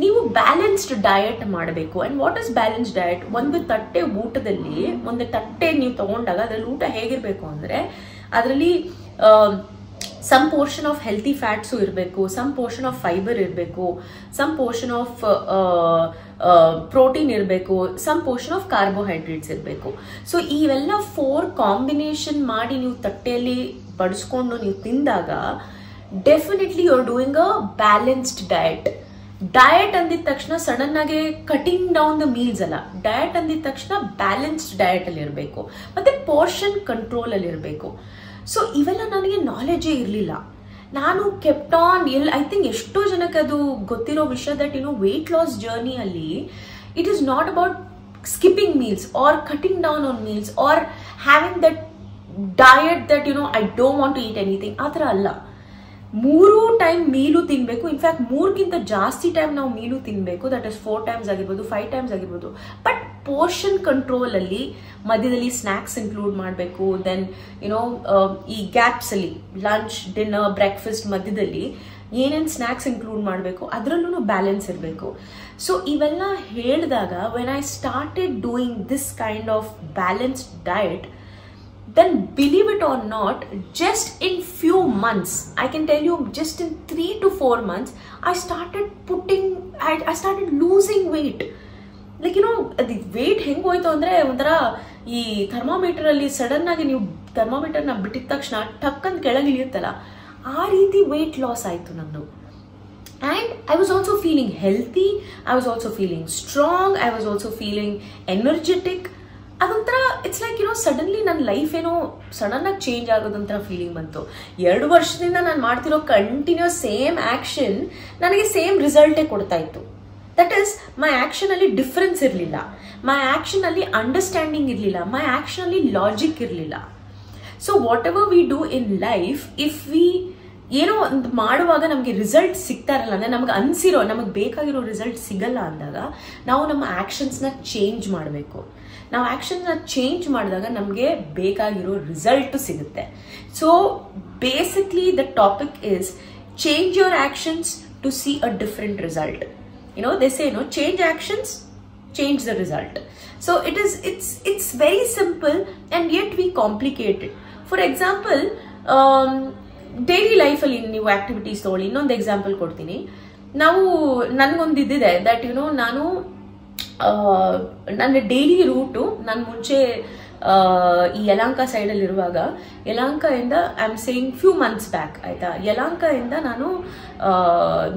ನೀವು balanced diet ಮಾಡಬೇಕು. And what is balanced diet? ಒಂದು ತಟ್ಟೆ ಊಟದಲ್ಲಿ, ಒಂದು ತಟ್ಟೆ ನೀವು ತಗೊಂಡಾಗ ಅದರಲ್ಲಿ ಊಟ ಹೇಗಿರ್ಬೇಕು ಅಂದ್ರೆ ಅದರಲ್ಲಿ some portion of healthy fats ಇರಬೇಕು, ಸಮ್ ಪೋರ್ಷನ್ ಆಫ್ ಫೈಬರ್ ಇರಬೇಕು, ಸಮ್ ಪೋರ್ಷನ್ ಆಫ್ ಪ್ರೋಟೀನ್ ಇರಬೇಕು, ಸಮ್ ಪೋರ್ಷನ್ ಆಫ್ ಕಾರ್ಬೋಹೈಡ್ರೇಟ್ಸ್ ಇರಬೇಕು. ಸೊ ಇವೆಲ್ಲ 4 ಕಾಂಬಿನೇಷನ್ ಮಾಡಿ ನೀವು ತಟ್ಟೆಯಲ್ಲಿ ಬಡಿಸ್ಕೊಂಡು ನೀವು ತಿಂದಾಗ definitely you are doing a balanced diet. Diet ಅಂದಿದ ತಕ್ಷಣ ಸಡನ್ ಆಗಿ ಕಟಿಂಗ್ ಡೌನ್ ದ ಮೀಲ್ಸ್ ಅಲ್ಲ, ಡಯಟ್ ಅಂದಿದ ತಕ್ಷಣ ಬ್ಯಾಲೆನ್ಸ್ಡ್ ಡಯಟ್ ಅಲ್ಲಿ ಇರಬೇಕು, ಮತ್ತೆ ಪೋರ್ಷನ್ ಕಂಟ್ರೋಲ್ ಅಲ್ಲಿ ಇರಬೇಕು. ಸೊ ಇವೆಲ್ಲ ನನಗೆ ನಾಲೆಜೇ ಇರಲಿಲ್ಲ. ನಾನು ಕೆಪ್ಟ್ ಆನ್ ಐ ಥಿಂಕ್ ಎಷ್ಟೋ ಜನಕ್ಕೆ ಅದು ಗೊತ್ತಿರೋ ವಿಷಯ ದಟ್ ವೇಟ್ ಲಾಸ್ ಜರ್ನಿಯಲ್ಲಿ it is not about skipping meals or cutting down on meals or having that diet that I don't want to eat anything. ಆ ಥರ ಅಲ್ಲ. 3 ಟೈಮ್ ಮೀಲು ತಿನ್ಬೇಕು. ಇನ್ಫ್ಯಾಕ್ಟ್ 3ಗಿಂತ ಜಾಸ್ತಿ ಟೈಮ್ ನಾವು ಮೀಲು ತಿನ್ಬೇಕು. ದಟ್ ಇಸ್ 4 ಟೈಮ್ಸ್ ಆಗಿರ್ಬೋದು, 5 ಟೈಮ್ಸ್ ಆಗಿರ್ಬೋದು. ಬಟ್ ಪೋರ್ಷನ್ ಕಂಟ್ರೋಲ್ ಅಲ್ಲಿ ಮಧ್ಯದಲ್ಲಿ ಸ್ನಾಕ್ಸ್ ಇನ್ಕ್ಲೂಡ್ ಮಾಡಬೇಕು. ದೆನ್ ಈ ಗ್ಯಾಪ್ಸ್ ಅಲ್ಲಿ ಲಂಚ್, ಡಿನ್ನರ್, ಬ್ರೇಕ್ಫಾಸ್ಟ್ ಮಧ್ಯದಲ್ಲಿ ಏನೇನು ಸ್ನಾಕ್ಸ್ ಇನ್ಕ್ಲೂಡ್ ಮಾಡಬೇಕು, ಅದರಲ್ಲೂ ಬ್ಯಾಲೆನ್ಸ್ ಇರಬೇಕು. ಸೊ ಇವೆಲ್ಲ ಹೇಳಿದಾಗ when I started doing this kind of balanced diet, then believe it or not, just in few months, I can tell you, just in 3 to 4 months, I started losing weight. Like the weight ಹೆಂಗ್ ಹೋಯ್ತು ಅಂದ್ರೆ ಒಂಥರ ಈ thermometer ಅಲ್ಲಿ sudden ಆಗಿ ನೀವು thermometer ನ ಬಿಟ್ಟಿದ ತಕ್ಷಣ ಟಕ್ ಅಂತ ಕೆಳಗೆ ಇಳಿಯುತ್ತಲ್ಲ, ಆ ರೀತಿ weight loss ಆಯ್ತು ನಂದು. And I was also feeling healthy, I was also feeling strong, I was also feeling energetic. ಅದೊಂಥರ ಇಟ್ಸ್ ಲೈಕ್ ಸಡನ್ಲಿ ನನ್ನ ಲೈಫ್ ಏನೋ ಸಡನ್ ಆಗಿ ಚೇಂಜ್ ಆಗೋದಂತರ ಫೀಲಿಂಗ್ ಬಂತು. 2 ವರ್ಷದಿಂದ ನಾನು ಮಾಡ್ತಿರೋ ಕಂಟಿನ್ಯೂಸ್ ಸೇಮ್ ಆಕ್ಷನ್ ನನಗೆ ಸೇಮ್ ರಿಸಲ್ಟೇ ಕೊಡ್ತಾ ಇತ್ತು. ದಟ್ ಈಸ್, ಮೈ ಆಕ್ಷನ್ ಅಲ್ಲಿ ಡಿಫರೆನ್ಸ್ ಇರಲಿಲ್ಲ, ಮೈ ಆಕ್ಷನ್ ಅಲ್ಲಿ ಅಂಡರ್ಸ್ಟ್ಯಾಂಡಿಂಗ್ ಇರಲಿಲ್ಲ, ಮೈ ಆಕ್ಷನ್ ಅಲ್ಲಿ ಲಾಜಿಕ್ ಇರಲಿಲ್ಲ. So what ever we do in life, if we ಏನೋ ಒಂದು ಮಾಡುವಾಗ ನಮಗೆ ರಿಸಲ್ಟ್ ಸಿಗ್ತಾ ಇರಲ್ಲ ಅಂದ್ರೆ ನಮಗೆ ಅನ್ಸಿರೋ, ನಮಗೆ ಬೇಕಾಗಿರೋ ರಿಸಲ್ಟ್ ಸಿಗಲ್ಲ ಅಂದಾಗ ನಾವು ನಮ್ಮ ಆಕ್ಷನ್ಸ್ನ ಚೇಂಜ್ ಮಾಡಬೇಕು. ನಾವು ಆಕ್ಷನ್ನ ಚೇಂಜ್ ಮಾಡಿದಾಗ ನಮಗೆ ಬೇಕಾಗಿರೋ ರಿಸಲ್ಟ್ ಸಿಗುತ್ತೆ. So basically the topic is change your actions to see a different result. They say change actions, change the result. So it's very simple and yet we complicate it. For example, daily ಲೈಫಲ್ಲಿ ನೀವು activities ತಗೊಳ್ಳಿ. ಇನ್ನೊಂದು example ಕೊಡ್ತೀನಿ. ನನಗೊಂದು ಇದ್ದಿದೆ that ನಾನು ನನ್ನ daily route, ನಾನು ಮುಂಚೆ ಈ ಯಲಹಂಕ ಸೈಡಲ್ಲಿ ಇರುವಾಗ, ಯಲಹಂಕದಿಂದ I am saying few months back ಆಯ್ತಾ, ಯಲಹಂಕದಿಂದ ನಾನು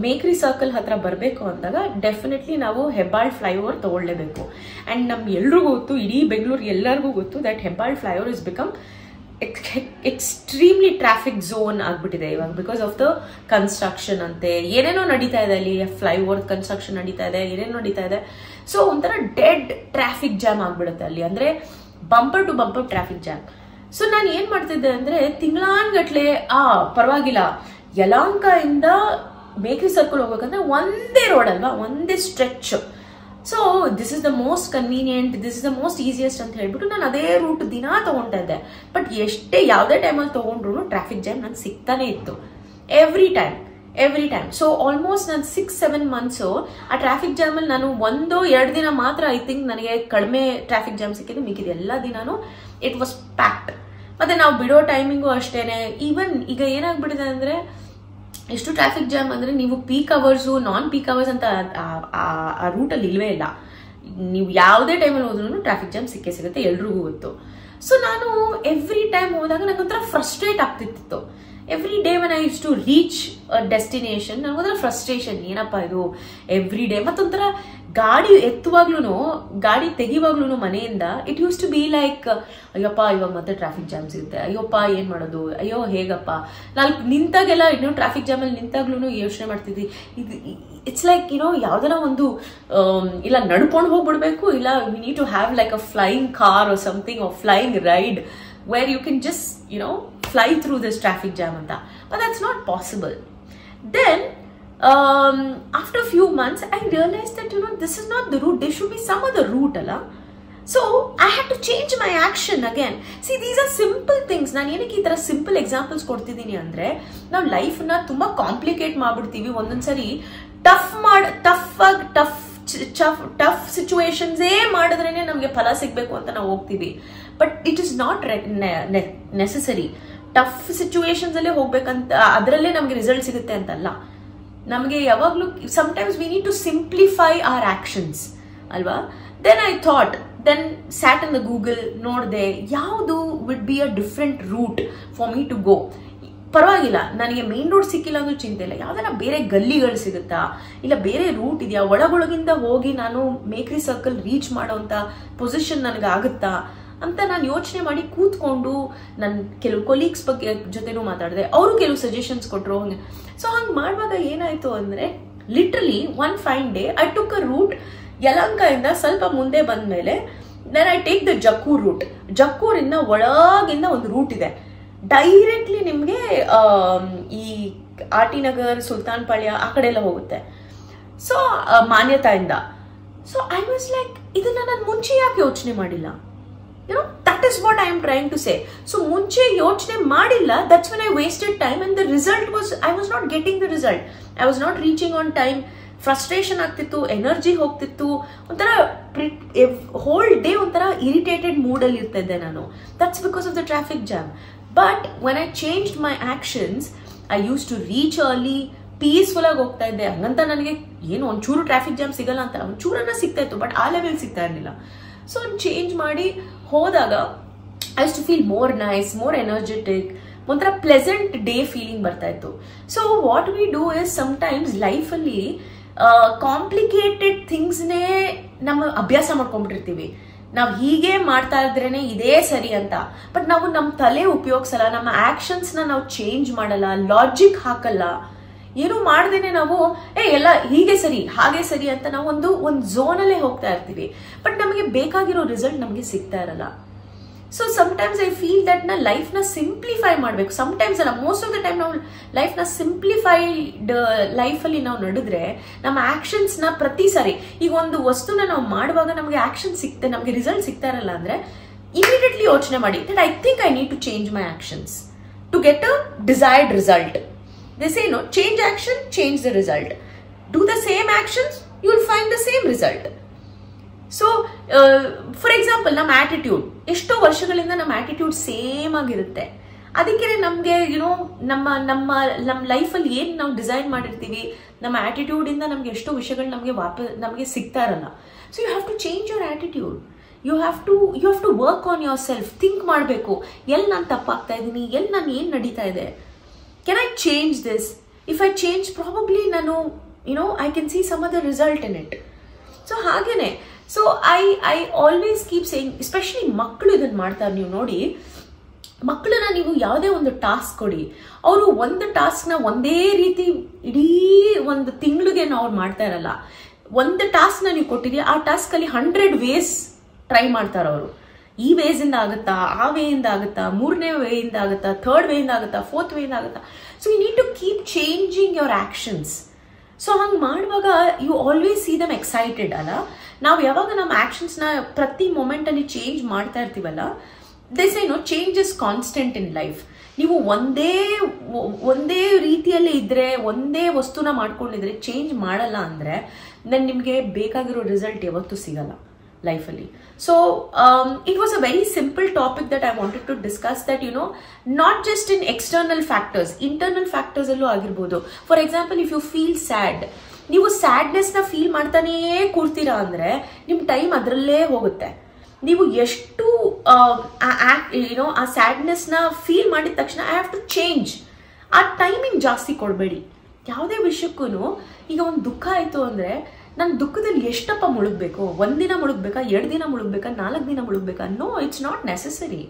ಮೇಕ್ರಿ ಸರ್ಕಲ್ ಹತ್ರ ಬರಬೇಕು ಅಂದಾಗ ಡೆಫಿನೆಟ್ಲಿ ನಾವು ಹೆಬ್ಬಾಳ್ ಫ್ಲೈಓವರ್ ತಗೊಳ್ಳೇಬೇಕು. ಆ್ಯಂಡ್ ಎಲ್ರಿಗೂ ಗೊತ್ತು, ಇಡೀ ಬೆಂಗಳೂರಿಗೆ ಎಲ್ಲರಿಗೂ ಗೊತ್ತು that Hebbal flyover is become extremely traffic zone ಆಗ್ಬಿಟ್ಟಿದೆ ಇವಾಗ ಬಿಕಾಸ್ ಆಫ್ ದ ಕನ್ಸ್ಟ್ರಕ್ಷನ್ ಅಂತೆ, ಏನೇನೋ ನಡೀತಾ ಇದೆ ಅಲ್ಲಿ, ಫ್ಲೈಓವರ್ ಕನ್ಸ್ಟ್ರಕ್ಷನ್ ನಡೀತಾ ಇದೆ, ಏನೇನೋ ನಡೀತಾ ಇದೆ. ಸೊ ಒಂಥರ ಡೆಡ್ ಟ್ರಾಫಿಕ್ ಜಾಮ್ ಆಗ್ಬಿಡುತ್ತೆ ಅಲ್ಲಿ, ಅಂದ್ರೆ bumper to bumper traffic jam. So ನಾನು ಏನ್ ಮಾಡ್ತಿದ್ದೆ ಅಂದ್ರೆ ತಿಂಗಳಾನ್ಗಟ್ಲೆ ಪರವಾಗಿಲ್ಲ, ಯಲಹಂಕ ಇಂದ ಮೇಕ್ರಿ ಸರ್ಕಲ್ ಹೋಗ್ಬೇಕಂದ್ರೆ ಒಂದೇ ರೋಡ್ ಅಲ್ವಾ, ಒಂದೇ stretch. So this is the most convenient, this is the most easiest ಅಂತ ಹೇಳ್ಬಿಟ್ಟು ನಾನು ಅದೇ ರೂಟ್ ದಿನ ತಗೊಂತಾ ಇದ್ದೆ. ಬಟ್ ಯಾವುದೇ ಟೈಮಲ್ಲಿ ತಗೊಂಡ್ರು ಟ್ರಾಫಿಕ್ ಜಾಮ್ ನಂಗೆ ಸಿಗ್ತಾನೆ ಇತ್ತು, ಎವ್ರಿ ಟೈಮ್. ಸೊ ಆಲ್ಮೋಸ್ಟ್ ನಾನು 6-7 ಮಂತ್ಸು ಆ ಟ್ರಾಫಿಕ್ ಜಾಮ್ ಅಲ್ಲಿ ನಾನು 1-2 ದಿನ ಮಾತ್ರ ಐ ಥಿಂಕ್ ನನಗೆ ಕಡಿಮೆ ಟ್ರಾಫಿಕ್ ಜಾಮ್ ಸಿಕ್ಕಿದ್ದು, ಮಿಕ್ಕಿದ ಎಲ್ಲ ದಿನಾನು ಇಟ್ ವಾಸ್ ಪ್ಯಾಕ್ಡ್. ಮತ್ತೆ ನಾವು ಬಿಡೋ ಟೈಮಿಂಗು ಅಷ್ಟೇನೆ. ಈವನ್ ಈಗ ಏನಾಗ್ಬಿಟ್ಟಿದೆ ಅಂದ್ರೆ ಎಷ್ಟು ಟ್ರಾಫಿಕ್ ಜಾಮ್ ಅಂದ್ರೆ ನೀವು ಪೀಕ್ ಅವರ್ಸು, ನಾನ್ ಪೀಕ್ ಅವರ್ಸ್ ಅಂತ ಆ ರೂಟಲ್ಲಿ ಇಲ್ವೇ ಇಲ್ಲ. ನೀವು ಯಾವುದೇ ಟೈಮಲ್ಲಿ ಹೋದ್ರೂ ಟ್ರಾಫಿಕ್ ಜಾಮ್ ಸಿಕ್ಕೇ ಸಿಗುತ್ತೆ, ಎಲ್ರಿಗೂ ಗೊತ್ತು. ಸೊ ನಾನು ಎವ್ರಿ ಟೈಮ್ ಹೋದಾಗ ನಂಗೆ ಒಂಥರ ಫ್ರಸ್ಟ್ರೇಟ್ ಆಗ್ತಿತ್ತು. Every day when I use to reach destination ನನಗೊಂಥರ ಫ್ರಸ್ಟ್ರೇಷನ್, ಏನಪ್ಪಾ ಇದು ಎವ್ರಿ ಡೇ. ಮತ್ತೊಂಥರ ಗಾಡಿ ಎತ್ತುವಾಗ್ಲೂ, ಗಾಡಿ ತೆಗಿವಾಗ್ಲೂ ಮನೆಯಿಂದ it used to be like, ಅಯ್ಯಪ್ಪ ಇವಾಗ ಮತ್ತೆ ಟ್ರಾಫಿಕ್ ಜಾಮ್ ಸಿಗುತ್ತೆ, ಅಯ್ಯಪ್ಪ ಏನ್ ಮಾಡೋದು, ಅಯ್ಯೋ ಹೇಗಪ್ಪ. ನಾನು ನಿಂತಾಗೆಲ್ಲ ಇನ್ನೂ ಟ್ರಾಫಿಕ್ ಜಾಮ್ ಅಲ್ಲಿ ನಿಂತಾಗ್ಲೂ ಯೋಚನೆ ಮಾಡ್ತಿದ್ವಿ, ಇದು ಇಟ್ಸ್ ಲೈಕ್ ಯಾವ್ದಾರ ಒಂದು ಇಲ್ಲ ನಡ್ಕೊಂಡು ಹೋಗ್ಬಿಡ್ಬೇಕು, ಇಲ್ಲ we need to have like a flying car or something, or flying ride where you can just fly through this traffic jam anta. But that's not possible. Then after a few months I realized that this is not the route, there should be some other route alla. So I had to change my action again. See, these are simple things. ನಾನು ಏನಕ್ಕೆ ಈ ತರ simple examples ಕೊಡ್ತಿದ್ದೀನಿ ಅಂದ್ರೆ, ನಾವು life ನ ತುಂಬಾ complicate ಮಾಡ್ಬಿಡ್ತೀವಿ. ಒಂದೊಂದ್ಸರಿ tough situations ಮಾಡಿದ್ರೇನೆ ನಮ್ಗೆ ಫಲ ಸಿಗ್ಬೇಕು ಅಂತ ನಾವು ಹೋಗ್ತೀವಿ. But it is not necessary. Tough situations ಅಲ್ಲೇ ಹೋಗ್ಬೇಕಂತ, ಅದರಲ್ಲೇ ನಮ್ಗೆ ರಿಸಲ್ಟ್ ಸಿಗುತ್ತೆ ಅಂತಲ್ಲ. ನಮ್ಗೆ ಯಾವಾಗ್ಲೂ sometimes we need to simplify our actions ಅಲ್ವಾ. Then I thought, then sat in the Google, ನೋಡಿದೆ ಯಾವುದು would be a different route for me to go. ಪರವಾಗಿಲ್ಲ, ನನಗೆ ಮೇನ್ ರೋಡ್ ಸಿಕ್ಕಿಲ್ಲ ಅನ್ನೋ ಚಿಂತೆ ಇಲ್ಲ, ಯಾವ್ದಾರ ಬೇರೆ ಗಲ್ಲಿಗಳು ಸಿಗುತ್ತಾ, ಇಲ್ಲ ಬೇರೆ ರೂಟ್ ಇದೆಯಾ, ಒಳಗೊಳಗಿಂದ ಹೋಗಿ ನಾನು ಮೇಕ್ರಿ ಸರ್ಕಲ್ ರೀಚ್ ಮಾಡೋಂಥ ಪೊಸಿಷನ್ ನನಗೆ ಆಗುತ್ತಾ ಅಂತ ನಾನು ಯೋಚನೆ ಮಾಡಿ ಕೂತ್ಕೊಂಡು ನನ್ನ ಕೆಲವು ಕೊಲೀಗ್ಸ್ ಬಗ್ಗೆ ಜೊತೆನೂ ಮಾತಾಡಿದೆ. ಅವರು ಕೆಲವು ಸಜೆಷನ್ಸ್ ಕೊಟ್ಟರು. ಹಂಗೆ ಸೊ ಹಂಗೆ ಮಾಡುವಾಗ ಏನಾಯ್ತು ಅಂದ್ರೆ, literally one fine day I took a route. ಯಲಹಂಕದಿಂದ ಸ್ವಲ್ಪ ಮುಂದೆ ಬಂದ್ಮೇಲೆ then I take the Jakkur route. ಜಕ್ಕೂರಿಂದ ಒಳಗಿಂದ ಒಂದು ರೂಟ್ ಇದೆ, ಡೈರೆಕ್ಟ್ಲಿ ನಿಮ್ಗೆ ಈ ಆರ್.ಟಿ. ನಗರ್, ಸುಲ್ತಾನ್ ಪಾಳ್ಯ ಆ ಕಡೆ ಎಲ್ಲ ಹೋಗುತ್ತೆ. ಸೊ ಮಾನ್ಯತಾಯಿಂದ. ಸೊ ಐ ವಾಸ್ ಲೈಕ್, ಇದನ್ನ ನಾನು ಮುಂಚೆ ಯಾಕೆ ಯೋಚನೆ ಮಾಡಿಲ್ಲ? that is what I am trying to say. So ಮುಂಚೆ ಯೋಚನೆ ಮಾಡಿಲ್ಲ, that's when I wasted time and the result was, I was not getting the result. I was not reaching on time. Frustration ಆಗ್ತಿತ್ತು, energy ಹೋಗ್ತಿತ್ತು, ಒಂಥರ whole day ಒಂಥರ irritated mood ಅಲ್ಲಿ ಇರ್ತಿದ್ದೆ ನಾನು. That's because of the traffic jam. But when I changed my actions, I use to reach early, peaceful ಆಗಿ ಹೋಗ್ತಾ ಇದ್ದೆ. ಹಂಗಂತ ನನಗೆ ಏನು ಒಂಚೂರು ಟ್ರಾಫಿಕ್ ಜಾಮ್ ಸಿಗಲ್ಲ ಅಂತ, ಒಂಚೂರನ್ನ ಸಿಗ್ತಾ ಇತ್ತು, ಬಟ್ ಆ ಲೆವೆಲ್ ಸಿಗ್ತಾ ಇರಲಿಲ್ಲ. ಸೊ ಚೇಂಜ್ ಮಾಡಿ ಹೋದಾಗ I use to feel more nice, more energetic, ಒಂಥರ ಪ್ಲೆಸೆಂಟ್ ಡೇ ಫೀಲಿಂಗ್ ಬರ್ತಾ ಇತ್ತು. So what we do is, sometimes ಲೈಫಲ್ಲಿ ಕಾಂಪ್ಲಿಕೇಟೆಡ್ ಥಿಂಗ್ಸ್ನೇ ನಮ್ಮ ಅಭ್ಯಾಸ ಮಾಡ್ಕೊಂಡ್ಬಿಟ್ಟಿರ್ತೀವಿ. ನಾವು ಹೀಗೆ ಮಾಡ್ತಾ ಇದ್ರೇನೆ ಇದೇ ಸರಿ ಅಂತ. ಬಟ್ ನಾವು ನಮ್ಮ ತಲೆ ಉಪಯೋಗಿಸಲ್ಲ, ನಮ್ಮ ಆಕ್ಷನ್ಸ್ ನಾವು ಚೇಂಜ್ ಮಾಡಲ್ಲ, ಲಾಜಿಕ್ ಹಾಕಲ್ಲ, ಏನು ಮಾಡ್ದೇನೆ ನಾವು ಎಲ್ಲ ಹೀಗೆ ಸರಿ ಹಾಗೆ ಸರಿ ಅಂತ ನಾವು ಒಂದು ಝೋನಲ್ಲೇ ಹೋಗ್ತಾ ಇರ್ತೀವಿ. ಬಟ್ ನಮಗೆ ಬೇಕಾಗಿರೋ ರಿಸಲ್ಟ್ ನಮಗೆ ಸಿಗ್ತಾ ಇರಲ್ಲ. So sometimes I feel that ನಾ ಲೈಫ್ ನ ಸಿಂಪ್ಲಿಫೈ ಮಾಡ್ಬೇಕು. ಸಮಟೈಮ್ಸ್ ಅಲ್ಲ, ಮೋಸ್ಟ್ ಆಫ್ ದ ಟೈಮ್ ನಾವು ಲೈಫ್ ನ ಸಿಂಪ್ಲಿಫೈಡ್ ಲೈಫ್ ಅಲ್ಲಿ ನಾವು ನಡೆದ್ರೆ ನಮ್ಮ ಆಕ್ಷನ್ಸ್ ನ ಪ್ರತಿ ಸಾರಿ, ಈಗ ಒಂದು ವಸ್ತುನ ನಾವು ಮಾಡುವಾಗ ನಮಗೆ ಆಕ್ಷನ್ ಸಿಗ್ತಾ, ನಮಗೆ ರಿಸಲ್ಟ್ ಸಿಗ್ತಾ ಇರಲ್ಲ ಅಂದ್ರೆ ಇಮಿಡಿಯೇಟ್ಲಿ ಯೋಚನೆ ಮಾಡಿ that I think I need to change my actions to get a desired result. They say no, change action, change the result. Do the same actions, you will find the same result. So for example, ನಮ್ಮ attitude, ಎಷ್ಟೋ ವರ್ಷಗಳಿಂದ ನಮ್ಮ attitude same ಆಗಿರುತ್ತೆ. ಅದಕ್ಕೆ ನಮ್ಗೆ ನಮ್ಮ ಲೈಫಲ್ಲಿ ಏನ್ ನಾವು ಡಿಸೈನ್ ಮಾಡಿರ್ತೀವಿ, ನಮ್ಮ ಆಟಿಟ್ಯೂಡ್ ಇಂದ ನಮ್ಗೆ ಎಷ್ಟೋ ವಿಷಯಗಳು ನಮ್ಗೆ ಸಿಗ್ತಾ ಇರಲ್ಲ. So you have to change your attitude. You have to work on yourself. Think ಮಾಡಬೇಕು, ಎಲ್ಲಿ ನಾನು ತಪ್ಪಾಗ್ತಾ ಇದ್ದೀನಿ, ಎಲ್ಲಿ ನಾನು ಏನ್ ನಡೀತಾ ಇದೆ, can I change this? If I change, probably nanu I can see some other result in it. So hagene, so I always keep saying, especially ಮಕ್ಕಳು ಇದನ್ನ ಮಾಡ್ತಾರೆ. ನೀವು ನೋಡಿ, ಮಕ್ಕಳನ್ನ ನೀವು ಯಾವುದೇ ಒಂದು ಟಾಸ್ಕ್ ಕೊಡಿ, ಅವರು ಒಂದು ಟಾಸ್ಕ್ ನ ಒಂದೇ ರೀತಿ ಇಡೀ ಒಂದು ತಿಂಗಳಿಗೆ ನಾವು ಮಾಡ್ತಾ ಇರಲ್ಲ. ಒಂದು ಟಾಸ್ಕ್ ನ ನೀವು ಕೊಟ್ಟಿದ್ದೀವಿ, ಆ ಟಾಸ್ಕ್ ಅಲ್ಲಿ 100 ways ಟ್ರೈ ಮಾಡ್ತಾರೆ ಅವರು. ಈ ವೇಸ್ ಇಂದ ಆಗುತ್ತಾ, ಆ ವೇ ಇಂದ ಆಗುತ್ತಾ, 3ನೇ ವೇ ಇಂದ ಆಗುತ್ತಾ, 3rd ವೇ ಇಂದ ಆಗುತ್ತಾ, 4th ವೇ ಇಂದ ಆಗುತ್ತಾ. So you need to keep changing your actions. So ಹಂಗೆ ಮಾಡುವಾಗ you always see them excited ಅಲ್ಲ. ನಾವು ಯಾವಾಗ ನಮ್ಮ ಆಕ್ಷನ್ಸ್ ನ ಪ್ರತಿ ಮೊಮೆಂಟ್ ಅಲ್ಲಿ ಚೇಂಜ್ ಮಾಡ್ತಾ ಇರ್ತೀವಲ್ಲ, ದಿಸ್ ಏನೋ change is constant in life. ನೀವು ಒಂದೇ ರೀತಿಯಲ್ಲಿ ಇದ್ರೆ, ಒಂದೇ ವಸ್ತುನ ಮಾಡ್ಕೊಂಡಿದ್ರೆ, ಚೇಂಜ್ ಮಾಡಲ್ಲ ಅಂದ್ರೆ ನಿಮ್ಗೆ ಬೇಕಾಗಿರೋ ರಿಸಲ್ಟ್ ಯಾವತ್ತೂ ಸಿಗಲ್ಲ ಲೈಫಲ್ಲಿ. So it was a very simple topic that I wanted to discuss, that not just in external factors, internal factors allo agirbodu. For example, if you feel sad, ನೀವು ಸ್ಯಾಡ್ನೆಸ್ ನ feel ಮಾಡ್ತಾನೇ ಕೂರ್ತೀರಾ ಅಂದ್ರೆ ನಿಮ್ time ಅದ್ರಲ್ಲೇ ಹೋಗುತ್ತೆ. ನೀವು ಎಷ್ಟು ಏನೋ ಆ ಸ್ಯಾಡ್ನೆಸ್ನ ಫೀಲ್ ಮಾಡಿದ ತಕ್ಷಣ ಐ ಹ್ಯಾವ್ ಟು ಚೇಂಜ್. ಆ ಟೈಮಿಂಗ್ ಜಾಸ್ತಿ ಕೊಡಬೇಡಿ ಯಾವುದೇ ವಿಷಯಕ್ಕೂ. ಈಗ ಒಂದು ದುಃಖ ಆಯಿತು ಅಂದರೆ ನನ್ನ ದುಃಖದಲ್ಲಿ ಎಷ್ಟಪ್ಪ ಮುಳುಗಬೇಕು? 1 ದಿನ ಮುಳುಗಬೇಕಾ, 2 ದಿನ ಮುಳುಗಬೇಕಾ, 4 ದಿನ ಮುಳುಗಬೇಕಾ? No, it's not necessary.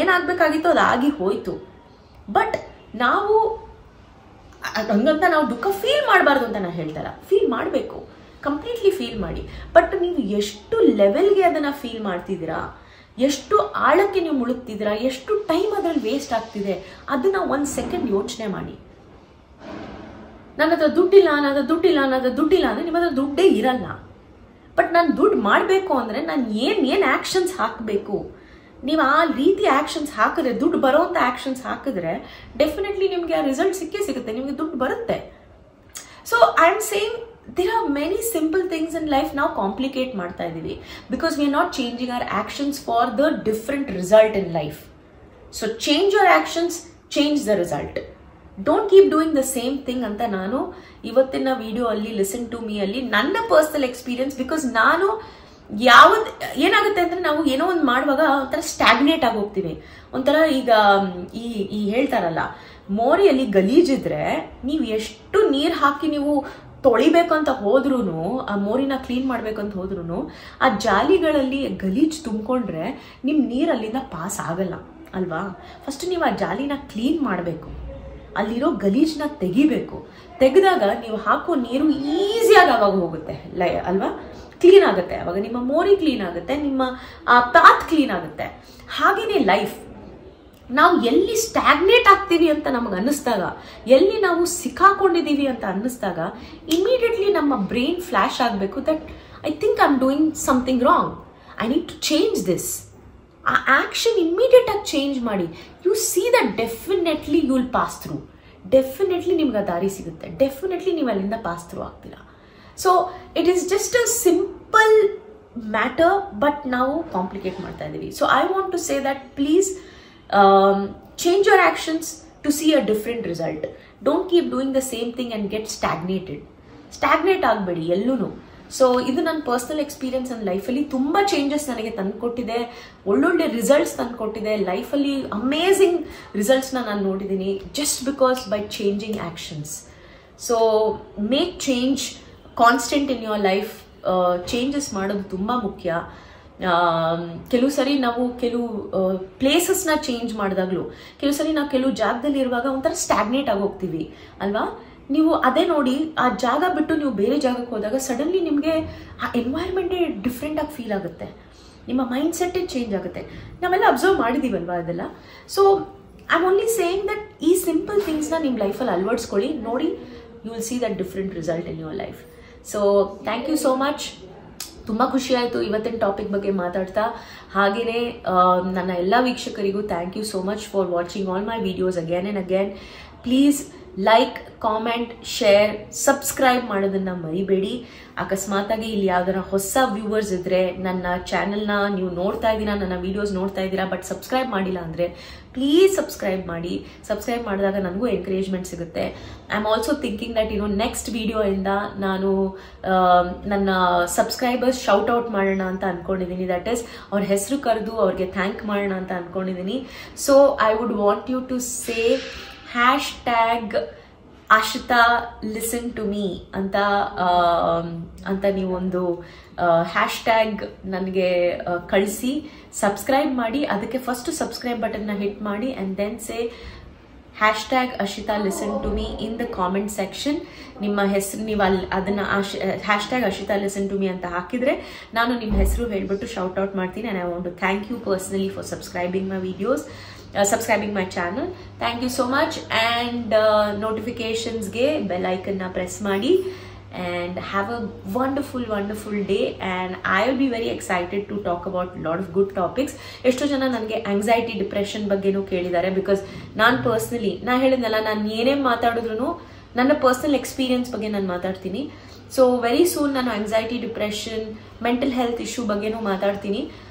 ಏನಾಗಬೇಕಾಗಿತ್ತು ಅದು ಆಗಿ ಹೋಯ್ತು. ಬಟ್ ನಾವು ಹಂಗಂತ ನಾವು ದುಃಖ ಫೀಲ್ ಮಾಡಬಾರ್ದು ಅಂತ ನಾನು ಹೇಳ್ತಾರ. ಫೀಲ್ ಮಾಡಬೇಕು, ಕಂಪ್ಲೀಟ್ಲಿ ಫೀಲ್ ಮಾಡಿ. ಬಟ್ ನೀವು ಎಷ್ಟು ಲೆವೆಲ್ಗೆ ಅದನ್ನು ಫೀಲ್ ಮಾಡ್ತಿದ್ದೀರಾ, ಎಷ್ಟು ಆಳಕ್ಕೆ ನೀವು ಮುಳುಗ್ತಿದ್ದೀರಾ, ಎಷ್ಟು ಟೈಮ್ ಅದರಲ್ಲಿ ವೇಸ್ಟ್ ಆಗ್ತಿದೆ, ಅದನ್ನು 1 ಸೆಕೆಂಡ್ ಯೋಚನೆ ಮಾಡಿ. ನನ್ನ ಹತ್ರ ದುಡ್ಡಿಲ್ಲ ಅಂದರೆ ನಿಮ್ಮ ಹತ್ರ ದುಡ್ಡೇ ಇರಲ್ಲ. ಬಟ್ ನಾನು ದುಡ್ಡು ಮಾಡಬೇಕು ಅಂದರೆ ನಾನು ಏನು ಆ್ಯಕ್ಷನ್ಸ್ ಹಾಕಬೇಕು, ನೀವು ಆ ರೀತಿ ಆ್ಯಕ್ಷನ್ಸ್ ಹಾಕಿದ್ರೆ, ದುಡ್ಡು ಬರೋವಂಥ ಆ್ಯಕ್ಷನ್ಸ್ ಹಾಕಿದ್ರೆ ಡೆಫಿನೆಟ್ಲಿ ನಿಮಗೆ ಆ ರಿಸಲ್ಟ್ ಸಿಗುತ್ತೆ, ನಿಮಗೆ ದುಡ್ಡು ಬರುತ್ತೆ. So I am saying there are many simple things in life ನಾವು ಕಾಂಪ್ಲಿಕೇಟ್ ಮಾಡ್ತಾ ಇದ್ದೀವಿ because we are not changing our actions for the different result in life. So change your actions, change the result. Don't keep doing the same thing ಅಂತ ನಾನು ಇವತ್ತಿನ video ಅಲ್ಲಿ listen to me ಅಲ್ಲಿ ನನ್ನ personal experience. Because ನಾನು ಏನಾಗುತ್ತೆ ಅಂದ್ರೆ ನಾವು ಏನೋ ಒಂದು ಮಾಡುವಾಗ ಒಂಥರ ಸ್ಟ್ಯಾಗ್ನೇಟ್ ಆಗಿ ಹೋಗ್ತೀವಿ. ಒಂಥರ ಈಗ ಈ ಹೇಳ್ತಾರಲ್ಲ, ಮೋರಿಯಲ್ಲಿ ಗಲೀಜಿದ್ರೆ ನೀವು ಎಷ್ಟು ನೀರು ಹಾಕಿ ನೀವು ತೊಳಿಬೇಕಂತ ಹೋದ್ರೂ, ಆ ಮೋರಿನ ಕ್ಲೀನ್ ಮಾಡ್ಬೇಕಂತ ಹೋದ್ರೂ ಆ ಜಾಲಿಗಳಲ್ಲಿ ಗಲೀಜ್ ತುಂಬಿಕೊಂಡ್ರೆ ನಿಮ್ಮ ನೀರು ಅಲ್ಲಿಂದ ಪಾಸ್ ಆಗಲ್ಲ ಅಲ್ವಾ. ಫಸ್ಟ್ ನೀವು ಆ ಜಾಲಿನ ಕ್ಲೀನ್ ಮಾಡಬೇಕು, ಅಲ್ಲಿರೋ ಗಲೀಜನ್ನ ತೆಗಿಬೇಕು. ತೆಗೆದಾಗ ನೀವು ಹಾಕೋ ನೀರು ಈಸಿಯಾಗಿ ಆವಾಗ ಹೋಗುತ್ತೆ ಅಲ್ವಾ, ಕ್ಲೀನ್ ಆಗುತ್ತೆ. ಅವಾಗ ನಿಮ್ಮ ಮೋರಿ ಕ್ಲೀನ್ ಆಗುತ್ತೆ, ನಿಮ್ಮ ಪಾತ್ ಕ್ಲೀನ್ ಆಗುತ್ತೆ. ಹಾಗೇನೆ ಲೈಫ್, ನಾವು ಎಲ್ಲಿ ಸ್ಟ್ಯಾಗ್ನೇಟ್ ಆಗ್ತೀವಿ ಅಂತ ನಮಗೆ ಅನ್ನಿಸ್ದಾಗ, ಎಲ್ಲಿ ನಾವು ಸಿಕ್ಕಾಕೊಂಡಿದ್ದೀವಿ ಅಂತ ಅನ್ನಿಸ್ದಾಗ ಇಮಿಡಿಯೇಟ್ಲಿ ನಮ್ಮ ಬ್ರೈನ್ ಫ್ಲಾಶ್ ಆಗಬೇಕು that I think I am doing something wrong, I need to change this. ಆ ಆ್ಯಕ್ಷನ್ ಇಮಿಡಿಯೇಟ್ ಆಗಿ ಚೇಂಜ್ ಮಾಡಿ. You see that definitely you will pass through. Definitely ನಿಮ್ಗೆ ಆ ದಾರಿ ಸಿಗುತ್ತೆ, ಡೆಫಿನೆಟ್ಲಿ ನೀವು ಅಲ್ಲಿಂದ ಪಾಸ್ ಥ್ರೂ ಆಗ್ತೀರಾ. So it is just a simple matter, but ನಾವು ಕಾಂಪ್ಲಿಕೇಟ್ ಮಾಡ್ತಾ ಇದ್ದೀವಿ. So I want to say that please change your actions to see a different result. Don't keep doing the same thing and get stagnated. Stagnate ಆಗಬೇಡಿ ಎಲ್ಲೂ. So ಇದು ನನ್ನ personal experience. ನನ್ನ ಲೈಫಲ್ಲಿ ತುಂಬ ಚೇಂಜಸ್ ನನಗೆ ತಂದುಕೊಟ್ಟಿದೆ, ಒಳ್ಳೊಳ್ಳೆ ರಿಸಲ್ಟ್ಸ್ ತಂದುಕೊಟ್ಟಿದೆ. ಲೈಫಲ್ಲಿ ಅಮೇಝಿಂಗ್ ರಿಸಲ್ಟ್ಸ್ನ ನಾನು ನೋಡಿದ್ದೀನಿ just because by changing actions. So make change constant in your life. Changes ಮಾಡೋದು ತುಂಬ ಮುಖ್ಯ. ಕೆಲವು ಸರಿ ನಾವು ಕೆಲವು ಪ್ಲೇಸಸ್ನ ಚೇಂಜ್ ಮಾಡಿದಾಗಲೂ, ಕೆಲವು ಸರಿ ನಾವು ಕೆಲವು ಜಾಗದಲ್ಲಿ ಇರುವಾಗ ಒಂಥರ ಸ್ಟ್ಯಾಗ್ನೇಟ್ ಆಗಿ ಹೋಗ್ತೀವಿ ಅಲ್ವಾ. ನೀವು ಅದೇ ನೋಡಿ, ಆ ಜಾಗ ಬಿಟ್ಟು ನೀವು ಬೇರೆ ಜಾಗಕ್ಕೆ ಹೋದಾಗ ಸಡನ್ಲಿ ನಿಮಗೆ ಆ ಎನ್ವೈರ್ಮೆಂಟೇ ಡಿಫ್ರೆಂಟ್ ಆಗಿ ಫೀಲ್ ಆಗುತ್ತೆ, ನಿಮ್ಮ ಮೈಂಡ್ ಸೆಟ್ಟೇ ಚೇಂಜ್ ಆಗುತ್ತೆ. ನಾವೆಲ್ಲ ಅಬ್ಸರ್ವ್ ಮಾಡಿದ್ದೀವಲ್ವಾ ಅದೆಲ್ಲ. So I am only saying that ಈ ಸಿಂಪಲ್ ಥಿಂಗ್ಸ್ನ ನಿಮ್ಮ ಲೈಫಲ್ಲಿ ಅಳವಡಿಸ್ಕೊಳ್ಳಿ, ನೋಡಿ you will see that different result in your life. So thank you so much. ತುಂಬ ಖುಷಿ ಆಯಿತು ಇವತ್ತಿನ ಟಾಪಿಕ್ ಬಗ್ಗೆ ಮಾತಾಡ್ತಾ. ಹಾಗೆಯೇ ನನ್ನ ಎಲ್ಲ ವೀಕ್ಷಕರಿಗೂ thank you so much for watching all my videos again and again. Please like, comment, share, subscribe ಮಾಡೋದನ್ನು ಮರಿಬೇಡಿ. ಅಕಸ್ಮಾತಾಗಿ ಇಲ್ಲಿ ಯಾವ್ದಾರ ಹೊಸ ವ್ಯೂವರ್ಸ್ ಇದ್ದರೆ, ನನ್ನ ಚಾನಲ್ನ ನೀವು ನೋಡ್ತಾ ಇದ್ದೀರಾ, ನನ್ನ ವೀಡಿಯೋಸ್ ನೋಡ್ತಾ ಇದ್ದೀರಾ, ಬಟ್ ಸಬ್ಸ್ಕ್ರೈಬ್ ಮಾಡಿಲ್ಲ ಅಂದರೆ ಪ್ಲೀಸ್ ಸಬ್ಸ್ಕ್ರೈಬ್ ಮಾಡಿ. ಸಬ್ಸ್ಕ್ರೈಬ್ ಮಾಡಿದಾಗ ನನಗೂ ಎಂಕರೇಜ್ಮೆಂಟ್ ಸಿಗುತ್ತೆ. I am also thinking that next ವಿಡಿಯೋಯಿಂದ ನಾನು ನನ್ನ ಸಬ್ಸ್ಕ್ರೈಬರ್ಸ್ ಶೌಟ್ ಔಟ್ ಮಾಡೋಣ ಅಂತ ಅಂದ್ಕೊಂಡಿದ್ದೀನಿ. ದಟ್ ಈಸ್ ಅವ್ರ ಹೆಸರು ಕರೆದು ಅವ್ರಿಗೆ ಥ್ಯಾಂಕ್ ಮಾಡೋಣ ಅಂತ ಅಂದ್ಕೊಂಡಿದ್ದೀನಿ. So I would want you to say #Ashita listen to me ಅಂತ ನೀವೊಂದು ಹ್ಯಾಶ್ಟ್ಯಾಗ್ ನನಗೆ ಕಳಿಸಿ, ಸಬ್ಸ್ಕ್ರೈಬ್ ಮಾಡಿ. ಅದಕ್ಕೆ ಫಸ್ಟ್ ಸಬ್ಸ್ಕ್ರೈಬ್ ಬಟನ್ನ ಹಿಟ್ ಮಾಡಿ and then say #Ashita listen to me in the comment section. ನಿಮ್ಮ ಹೆಸರು ನೀವು ಅಲ್ಲಿ ಅದನ್ನು #Ashita listen to me ಅಂತ ಹಾಕಿದರೆ ನಾನು ನಿಮ್ಮ ಹೆಸರು ಹೇಳಿಬಿಟ್ಟು ಶೌಟ್ ಔಟ್ ಮಾಡ್ತೀನಿ. And I want to thank you personally for subscribing my videos, subscribing my channel. Thank you so much. And notifications ge bell icon na press madi, and have a wonderful day. And I will be very excited to talk about a lot of good topics. Eshto jana nange anxiety depression ಬಗ್ಗೆ ನು ಕೇಳಿದ್ದಾರೆ. Because ನಾನು personally ಹೇಳಿದ್ನಲ್ಲ, ನಾನು ಏನೇ ಮಾತಾಡಿದ್ರು ನನ್ನ personal experience ಬಗ್ಗೆ ನಾನು ಮಾತಾಡ್ತೀನಿ. ಸೊ ವೆರಿ ಸೂನ್ ನಾನು anxiety depression mental health issue ಬಗ್ಗೆನೂ ಮಾತಾಡ್ತೀನಿ.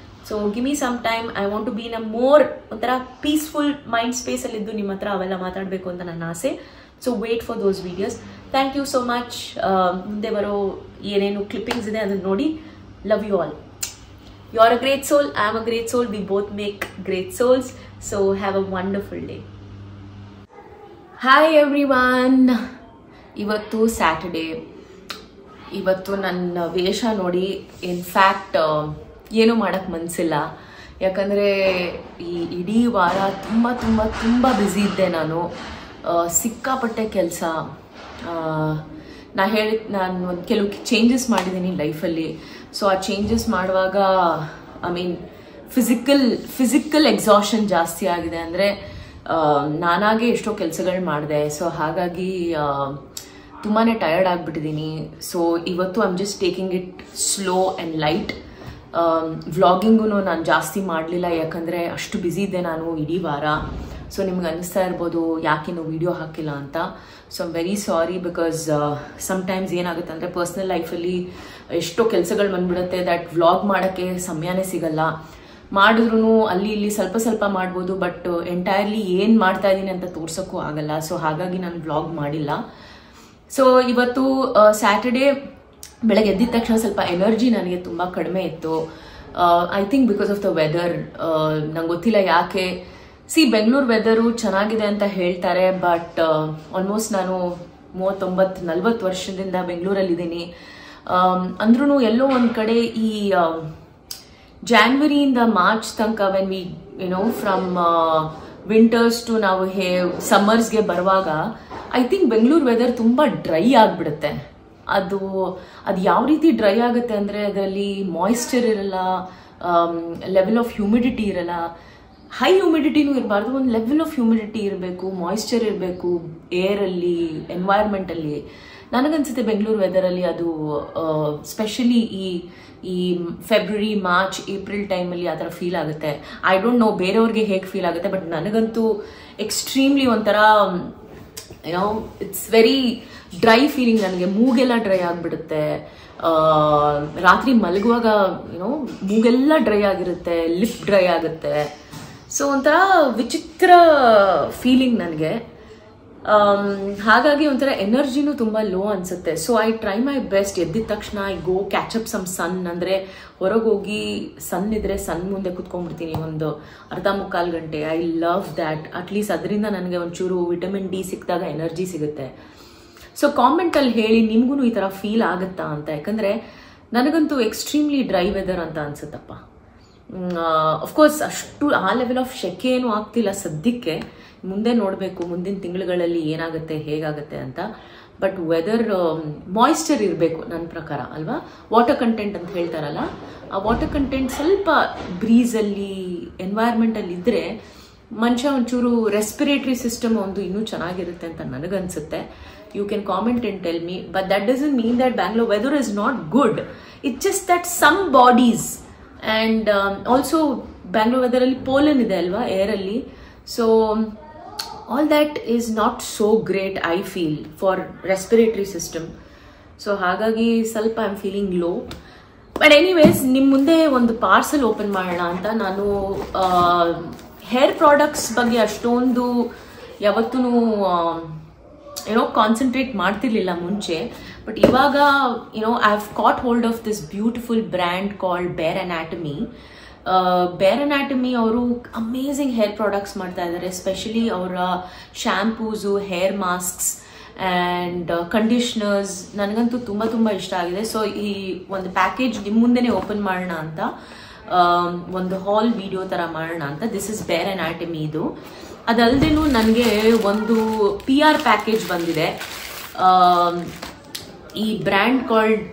So give me some time. I want to be in a more ಒಂಥರ ಪೀಸ್ಫುಲ್ ಮೈಂಡ್ ಸ್ಪೇಸಲ್ಲಿದ್ದು ನಿಮ್ಮ ಹತ್ರ ಅವೆಲ್ಲ ಮಾತಾಡಬೇಕು ಅಂತ ನನ್ನ ಆಸೆ. So wait for those videos. Thank you so much. ಮುಂದೆ ಬರೋ ಏನೇನು ಕ್ಲಿಪ್ಪಿಂಗ್ಸ್ ಇದೆ ಅದನ್ನು ನೋಡಿ. Love you all. You're a great soul, I'm a great soul, we both make great souls. So have a wonderful day. Hi everyone, ಇವತ್ತು Saturday. ಇವತ್ತು ನನ್ನ ವೇಷ ನೋಡಿ ಇನ್ಫ್ಯಾಕ್ಟ್ ಏನೂ ಮಾಡೋಕ್ಕೆ ಮನಸ್ಸಿಲ್ಲ. ಯಾಕಂದರೆ ಈ ಇಡೀ ವಾರ ತುಂಬ ತುಂಬ ತುಂಬ ಬ್ಯುಸಿ ಇದ್ದೆ ನಾನು. ಸಿಕ್ಕಾಪಟ್ಟೆ ಕೆಲಸ. ನಾನು ಒಂದು ಕೆಲವು ಚೇಂಜಸ್ ಮಾಡಿದ್ದೀನಿ ಲೈಫಲ್ಲಿ. ಸೊ ಆ ಚೇಂಜಸ್ ಮಾಡುವಾಗ ಫಿಸಿಕಲ್ ಎಕ್ಸಾಷನ್ ಜಾಸ್ತಿ ಆಗಿದೆ. ಅಂದರೆ ನಾನಾಗೆ ಎಷ್ಟೋ ಕೆಲಸಗಳು ಮಾಡಿದೆ. ಸೊ ಹಾಗಾಗಿ ತುಂಬಾ ಟಯರ್ಡ್ ಆಗಿಬಿಟ್ಟಿದ್ದೀನಿ. ಸೊ ಇವತ್ತು I am just taking it slow and light. ವ್ಲಾಗಿಂಗೂ ನಾನು ಜಾಸ್ತಿ ಮಾಡಲಿಲ್ಲ, ಯಾಕಂದರೆ ಅಷ್ಟು ಬ್ಯುಸಿ ಇದ್ದೆ ನಾನು ಇಡೀ ವಾರ. ಸೊ ನಿಮ್ಗೆ ಅನ್ನಿಸ್ತಾ ಇರ್ಬೋದು ಯಾಕಿನ್ನು ವೀಡಿಯೋ ಹಾಕಿಲ್ಲ ಅಂತ. So I'm very sorry, because sometimes ಏನಾಗುತ್ತೆ ಅಂದರೆ ಪರ್ಸ್ನಲ್ ಲೈಫಲ್ಲಿ ಎಷ್ಟೋ ಕೆಲಸಗಳು ಬಂದ್ಬಿಡುತ್ತೆ ದಟ್ ವ್ಲಾಗ್ ಮಾಡೋಕ್ಕೆ ಸಮಯನೇ ಸಿಗಲ್ಲ. ಮಾಡಿದ್ರೂ ಅಲ್ಲಿ ಇಲ್ಲಿ ಸ್ವಲ್ಪ ಸ್ವಲ್ಪ ಮಾಡ್ಬೋದು, ಬಟ್ ಎಂಟೈರ್ಲಿ ಏನು ಮಾಡ್ತಾ ಇದ್ದೀನಿ ಅಂತ ತೋರ್ಸೋಕ್ಕೂ ಆಗಲ್ಲ. ಸೊ ಹಾಗಾಗಿ ನಾನು ವ್ಲಾಗ್ ಮಾಡಿಲ್ಲ. ಸೊ ಇವತ್ತು ಸ್ಯಾಟರ್ಡೇ ಬೆಳಗ್ಗೆ ಎದ್ದಿದ ತಕ್ಷಣ ಸ್ವಲ್ಪ ಎನರ್ಜಿ ನನಗೆ ತುಂಬ ಕಡಿಮೆ ಇತ್ತು. I think because of the weather. ನಂಗೆ ಗೊತ್ತಿಲ್ಲ ಯಾಕೆ. ಬೆಂಗಳೂರು ವೆದರು ಚೆನ್ನಾಗಿದೆ ಅಂತ ಹೇಳ್ತಾರೆ, ಬಟ್ ಆಲ್ಮೋಸ್ಟ್ ನಾನು 39-40 ವರ್ಷದಿಂದ ಬೆಂಗಳೂರಲ್ಲಿದ್ದೀನಿ. ಅಂದ್ರೂ ಎಲ್ಲೋ ಒಂದು ಕಡೆ ಈ ಜಾನ್ವರಿಯಿಂದ ಮಾರ್ಚ್ ತನಕ when we from winters to ನಾವು ಸಮ್ಮರ್ಸ್ಗೆ ಬರುವಾಗ ಐ ಥಿಂಕ್ ಬೆಂಗಳೂರು ವೆದರ್ ತುಂಬ ಡ್ರೈ ಆಗಿಬಿಡುತ್ತೆ. ಅದು ಯಾವ ರೀತಿ ಡ್ರೈ ಆಗುತ್ತೆ ಅಂದರೆ ಅದರಲ್ಲಿ ಮಾಯಿಶ್ಚರ್ ಇರಲ್ಲ, ಲೆವೆಲ್ ಆಫ್ ಹ್ಯೂಮಿಡಿಟಿ ಇರಲ್ಲ. ಹೈ ಹ್ಯೂಮಿಡಿಟಿನೂ ಇರಬಾರ್ದು, ಒಂದು ಲೆವೆಲ್ ಆಫ್ ಹ್ಯೂಮಿಡಿಟಿ ಇರಬೇಕು, ಮಾಯಿಶ್ಚರ್ ಇರಬೇಕು ಏರಲ್ಲಿ, ಎನ್ವೈರ್ಮೆಂಟಲ್ಲಿ. ನನಗನ್ಸುತ್ತೆ ಬೆಂಗಳೂರು ವೆದರಲ್ಲಿ ಅದು ಸ್ಪೆಷಲಿ ಈ ಫೆಬ್ರವರಿ, ಮಾರ್ಚ್, ಏಪ್ರಿಲ್ ಟೈಮಲ್ಲಿ ಆ ಥರ ಫೀಲ್ ಆಗುತ್ತೆ. ಐ ಡೋಂಟ್ ನೋ ಬೇರೆಯವ್ರಿಗೆ ಹೇಗೆ ಫೀಲ್ ಆಗುತ್ತೆ, ಬಟ್ ನನಗಂತೂ ಎಕ್ಸ್ಟ್ರೀಮ್ಲಿ ಒಂಥರ ಇಟ್ಸ್ ವೆರಿ ಡ್ರೈ ಫೀಲಿಂಗ್. ನನಗೆ ಮೂಗೆಲ್ಲ ಡ್ರೈ ಆಗಿಬಿಡುತ್ತೆ. ರಾತ್ರಿ ಮಲಗುವಾಗ ಮೂಗೆಲ್ಲ ಡ್ರೈ ಆಗಿರುತ್ತೆ, ಲಿಪ್ ಡ್ರೈ ಆಗುತ್ತೆ. ಸೊ ಒಂಥರ ವಿಚಿತ್ರ ಫೀಲಿಂಗ್ ನನಗೆ. ಹಾಗಾಗಿ ಒಂಥರ ಎನರ್ಜಿನೂ ತುಂಬ ಲೋ ಅನಿಸುತ್ತೆ. So I try my best. ಎದ್ದಿದ ತಕ್ಷಣ I go catch up some sun. ಅಂದರೆ ಹೊರಗೆ ಹೋಗಿ ಸನ್ ಇದ್ರೆ ಸನ್ ಮುಂದೆ ಕುತ್ಕೊಂಡ್ಬಿಡ್ತೀನಿ ಒಂದು ಅರ್ಧ-ಮುಕ್ಕಾಲು ಗಂಟೆ. I love that. ಅಟ್ಲೀಸ್ಟ್ ಅದರಿಂದ ನನಗೆ ಒಂಚೂರು ವಿಟಮಿನ್ ಡಿ ಸಿಕ್ಕಿದಾಗ ಎನರ್ಜಿ ಸಿಗುತ್ತೆ. ಸೊ ಕಾಮೆಂಟಲ್ಲಿ ಹೇಳಿ ನಿಮಗೂ ಈ ಥರ ಫೀಲ್ ಆಗುತ್ತಾ ಅಂತ. ಯಾಕಂದರೆ ನನಗಂತೂ ಎಕ್ಸ್ಟ್ರೀಮ್ಲಿ ಡ್ರೈ ವೆದರ್ ಅಂತ ಅನ್ಸುತ್ತಪ್ಪ. ಅಫ್ಕೋರ್ಸ್ ಅಷ್ಟು ಆ ಲೆವೆಲ್ ಆಫ್ ಶೆಕೆ ಏನೂ ಆಗ್ತಿಲ್ಲ ಸದ್ಯಕ್ಕೆ. ಮುಂದೆ ನೋಡಬೇಕು ಮುಂದಿನ ತಿಂಗಳುಗಳಲ್ಲಿ ಏನಾಗುತ್ತೆ ಹೇಗಾಗುತ್ತೆ ಅಂತ. ಬಟ್ ವೆದರ್ ಮಾಯಿಶ್ಚರ್ ಇರಬೇಕು ನನ್ನ ಪ್ರಕಾರ, ಅಲ್ವಾ? ವಾಟರ್ ಕಂಟೆಂಟ್ ಅಂತ ಹೇಳ್ತಾರಲ್ಲ, ಆ ವಾಟರ್ ಕಂಟೆಂಟ್ ಸ್ವಲ್ಪ ಬ್ರೀಸಲ್ಲಿ, ಎನ್ವೈರ್ಮೆಂಟಲ್ಲಿ ಇದ್ದರೆ ಮನುಷ್ಯ ಒಂಚೂರು ರೆಸ್ಪಿರೇಟರಿ ಸಿಸ್ಟಮ್ ಒಂದು ಇನ್ನೂ ಚೆನ್ನಾಗಿರುತ್ತೆ ಅಂತ ನನಗನ್ಸುತ್ತೆ. You can comment and tell me, but that doesn't mean that Bangalore weather is not good. It's just that some bodies and also Bangalore weather alli pollen ide alva air alli, so all that is not so great I feel for respiratory system. So hagagi salpa I'm feeling low. But anyways, nim munde ಒಂದು parcel open ಮಾಡೋಣ ಅಂತ. ನಾನು hair products ಬಗ್ಗೆ ಅಷ್ಟೊಂದು ಯಾವತ್ತೂ concentrate ಮಾಡ್ತಿರ್ಲಿಲ್ಲ ಮುಂಚೆ. But ಇವಾಗ I have caught hold of this beautiful brand called Bare Anatomy. Bare Anatomy ಅವರು ಅಮೇಝಿಂಗ್ ಹೇರ್ ಪ್ರಾಡಕ್ಟ್ಸ್ ಮಾಡ್ತಾ ಇದ್ದಾರೆ. ಎಸ್ಪೆಷಲಿ ಅವರ shampoos, hair masks and conditioners ನನಗಂತೂ ತುಂಬ ತುಂಬ ಇಷ್ಟ ಆಗಿದೆ. ಸೊ ಈ ಒಂದು ಪ್ಯಾಕೇಜ್ ನಿಮ್ಮ ಮುಂದೆನೇ ಓಪನ್ ಮಾಡೋಣ ಅಂತ, ಒಂದು ಹಾಲ್ ವಿಡಿಯೋ ಥರ ಮಾಡೋಣ ಅಂತ. ದಿಸ್ ಇಸ್ ಬೇರ್ ಅನಾಟಮಿ. ಇದು ಅದಲ್ಲದೇನು ನನಗೆ ಒಂದು PR ಪ್ಯಾಕೇಜ್ ಬಂದಿದೆ. ಈ ಬ್ರ್ಯಾಂಡ್ ಕಾಲ್ಡ್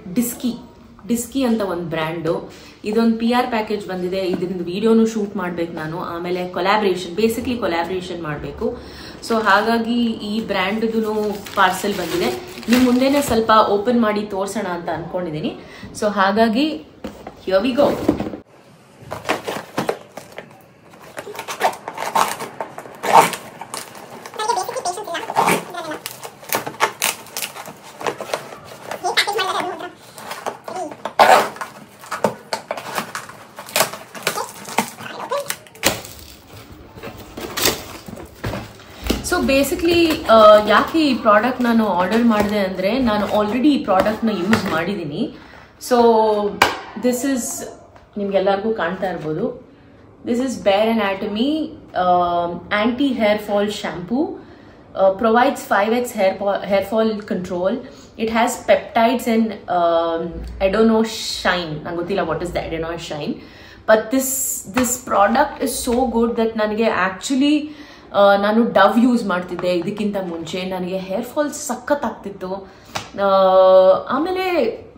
ಡಿಸ್ಕಿ ಅಂತ ಒಂದು ಬ್ರ್ಯಾಂಡು. ಇದೊಂದು PR ಪ್ಯಾಕೇಜ್ ಬಂದಿದೆ. ಇದರಿಂದ ವಿಡಿಯೋನು ಶೂಟ್ ಮಾಡ್ಬೇಕು ನಾನು. ಆಮೇಲೆ ಬೇಸಿಕ್ಲಿ ಕೊಲ್ಯಾಬ್ರೇಷನ್ ಮಾಡಬೇಕು. ಸೊ ಹಾಗಾಗಿ ಈ ಬ್ರ್ಯಾಂಡ್ದು ಪಾರ್ಸೆಲ್ ಬಂದಿದೆ. ನಿಮ್ಮ ಮುಂದೆನೆ ಸ್ವಲ್ಪ ಓಪನ್ ಮಾಡಿ ತೋರ್ಸೋಣ ಅಂತ ಅನ್ಕೊಂಡಿದ್ದೀನಿ. ಸೊ ಹಾಗಾಗಿ here we go. So basically ಯಾಕೆ ಈ ಪ್ರಾಡಕ್ಟ್ ನಾನು ಆರ್ಡರ್ ಮಾಡಿದೆ ಅಂದರೆ, ನಾನು ಆಲ್ರೆಡಿ ಈ ಪ್ರಾಡಕ್ಟ್ನ ಯೂಸ್ ಮಾಡಿದ್ದೀನಿ. ಸೊ ದಿಸ್ ಇಸ್ ನಿಮ್ಗೆಲ್ಲರಿಗೂ ಕಾಣ್ತಾ ಇರ್ಬೋದು. This is Bare Anatomy anti-hair fall shampoo. Provides 5x hair fall control. It has peptides and adenosine. Nange gottilla what is the adenosine, but this product is so good that nanage actually ನಾನು ಡವ್ use ಮಾಡ್ತಿದ್ದೆ ಇದಕ್ಕಿಂತ ಮುಂಚೆ. ನನಗೆ hair fall ಸಖತ್ ಆಗ್ತಿತ್ತು. ಆಮೇಲೆ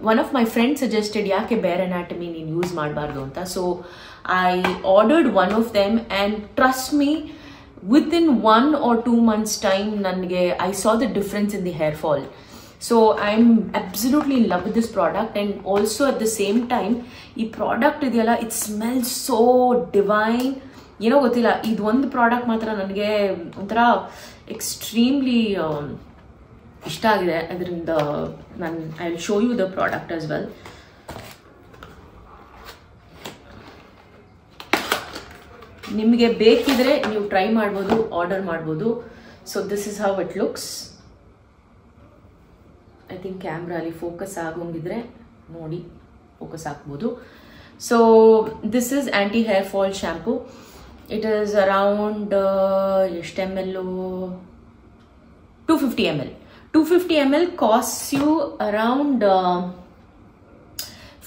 one of my friend suggested ಯಾಕೆ ಬೇರ್ ಅನಾಟಮಿ ನೀನು ಯೂಸ್ ಮಾಡಬಾರ್ದು ಅಂತ. So I ordered one of them and trust me, within 1 or 2 months time nange I saw the difference in the hair fall. So I'm absolutely in love with this product, and also at the same time ee product idiyala, it smells so divine. Gottilla, idu ಒಂದು product ಮಾತ್ರ ನನಗೆ ಒಂಥರ extremely ಇಷ್ಟ ಆಗಿದೆ. ಅದರಿಂದ ನಾನು I will show you the product as well. ನಿಮಗೆ ಬೇಕಿದ್ರೆ ನೀವು ಟ್ರೈ ಮಾಡ್ಬೋದು, ಆರ್ಡರ್ ಮಾಡ್ಬೋದು. So this is how it looks. I think camera ಅಲ್ಲಿ ಫೋಕಸ್ ಆಗೋಂಗಿದ್ರೆ ನೋಡಿ, ಫೋಕಸ್ ಹಾಕ್ಬೋದು. So this is anti hair fall shampoo. It is around ಎಷ್ಟು ml? 250 ml. 250 ml costs you around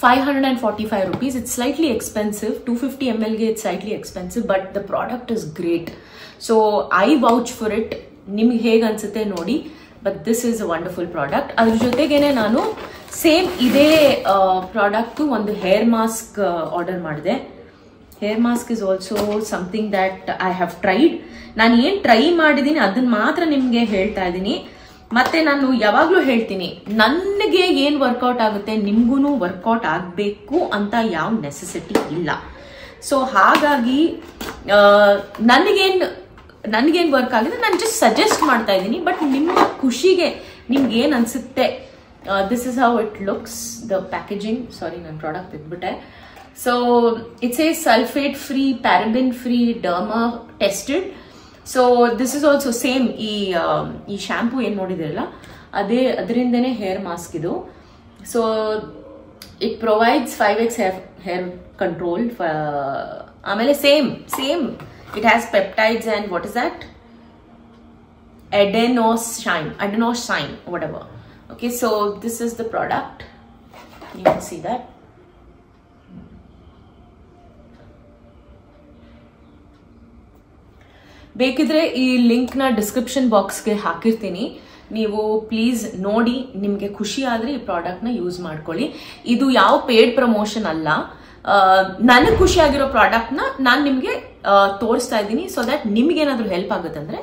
545 rupees. It's slightly expensive. 250 ml it's slightly expensive, but the product is great. So I vouch for it. Nimge hege ansutte nodi, but this is a wonderful product. adr jotegene nanu same ide product ಒಂದು hair mask order ಮಾಡಿದೆ. Hair mask is also something that I have tried. ನಾನು ಏನು try ಮಾಡಿದ್ದೀನಿ ಅದನ್ನ ಮಾತ್ರ ನಿಮಗೆ ಹೇಳ್ತಾ ಇದ್ದೀನಿ. ಮತ್ತೆ ನಾನು ಯಾವಾಗಲೂ ಹೇಳ್ತೀನಿ, ನನಗೆ ಏನು ವರ್ಕೌಟ್ ಆಗುತ್ತೆ ನಿಮಗೂ ವರ್ಕೌಟ್ ಆಗಬೇಕು ಅಂತ ಯಾವ ನೆಸೆಸಿಟಿ ಇಲ್ಲ. ಸೊ ಹಾಗಾಗಿ ನನಗೇನು ವರ್ಕ್ ಆಗಿದೆ ನಾನು ಜಸ್ಟ್ ಸಜೆಸ್ಟ್ ಮಾಡ್ತಾ ಇದ್ದೀನಿ. ಬಟ್ ನಿಮ್ಮ ಖುಷಿಗೆ ನಿಮ್ಗೆ ಏನು ಅನ್ಸುತ್ತೆ. This is how it looks, the packaging. Sorry, ನಾನು ಪ್ರಾಡಕ್ಟ್ ತೆಗೆದ್ಬಿಟ್ಟೆ. So it says sulfate free, paraben free, derma tested. So this is also same ಈ shampoo ಏನು ನೋಡಿದಿರಲ್ಲ ಅದೇ ಅದರಿಂದನೇ ಹೇರ್ ಮಾಸ್ಕ್ ಇದು. So it provides 5x hair control. ಆಮೇಲೆ same it has peptides and what is that, adenosine whatever. Okay, so this is the product. You can see that. ಬೇಕಿದ್ರೆ ಈ ಲಿಂಕ್ನ description ಬಾಕ್ಸ್ಗೆ ಹಾಕಿರ್ತೀನಿ. ನೀವು ಪ್ಲೀಸ್ ನೋಡಿ, ನಿಮಗೆ ಖುಷಿ ಆದರೆ ಈ ಪ್ರಾಡಕ್ಟ್ನ ಯೂಸ್ ಮಾಡ್ಕೊಳ್ಳಿ. ಇದು ಯಾವ ಪೇಡ್ ಪ್ರಮೋಷನ್ ಅಲ್ಲ. ನನಗೆ ಖುಷಿಯಾಗಿರೋ ಪ್ರಾಡಕ್ಟ್ನ ನಾನು ನಿಮಗೆ ತೋರಿಸ್ತಾ ಇದ್ದೀನಿ, ಸೊ ದಟ್ ನಿಮ್ಗೇನಾದ್ರೂ ಹೆಲ್ಪ್ ಆಗುತ್ತೆ ಅಂದರೆ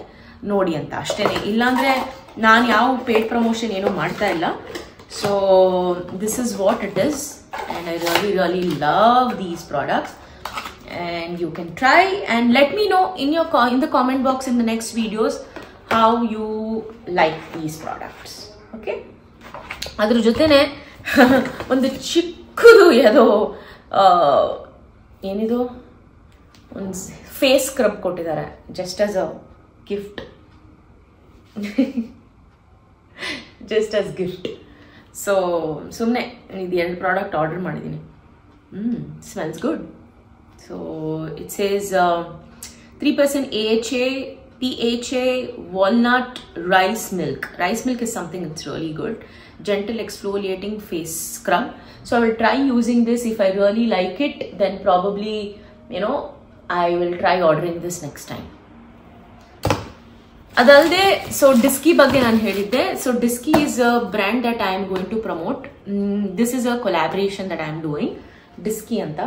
ನೋಡಿ ಅಂತ ಅಷ್ಟೇನೆ. ಇಲ್ಲಾಂದರೆ ನಾನು ಯಾವ ಪೇಡ್ ಪ್ರಮೋಷನ್ ಏನೂ ಮಾಡ್ತಾ ಇಲ್ಲ. So this is what it is, and I really love these products. And you can try and let me know in the comment box in the next videos how you like these products. Okay, adr jotene ಒಂದು ಚಿಕ್ಕದು ಏನೋ ಏನಿದು ಒಂದು face scrub ಕೊಟ್ಟಿದ್ದಾರೆ just as a gift. So ಸುಮ್ಮನೆ ಇದು 2 product order ಮಾಡಿದ್ದೀನಿ. Smells good. So it says 3% AHA, PHA, walnut, rice milk. Rice milk is something that's really good. Gentle exfoliating face scrub. So I will try using this. If I really like it, then probably, I will try ordering this next time. ಅದಲ್ಲದೆ so ಡಿಸ್ಕಿ ಬಗ್ಗೆ ನಾನು ಹೇಳಿದ್ದೆ. So ಡಿಸ್ಕಿ is a brand that I am going to promote. This is a collaboration that I am doing. ಡಿಸ್ಕಿ ಅಂತ.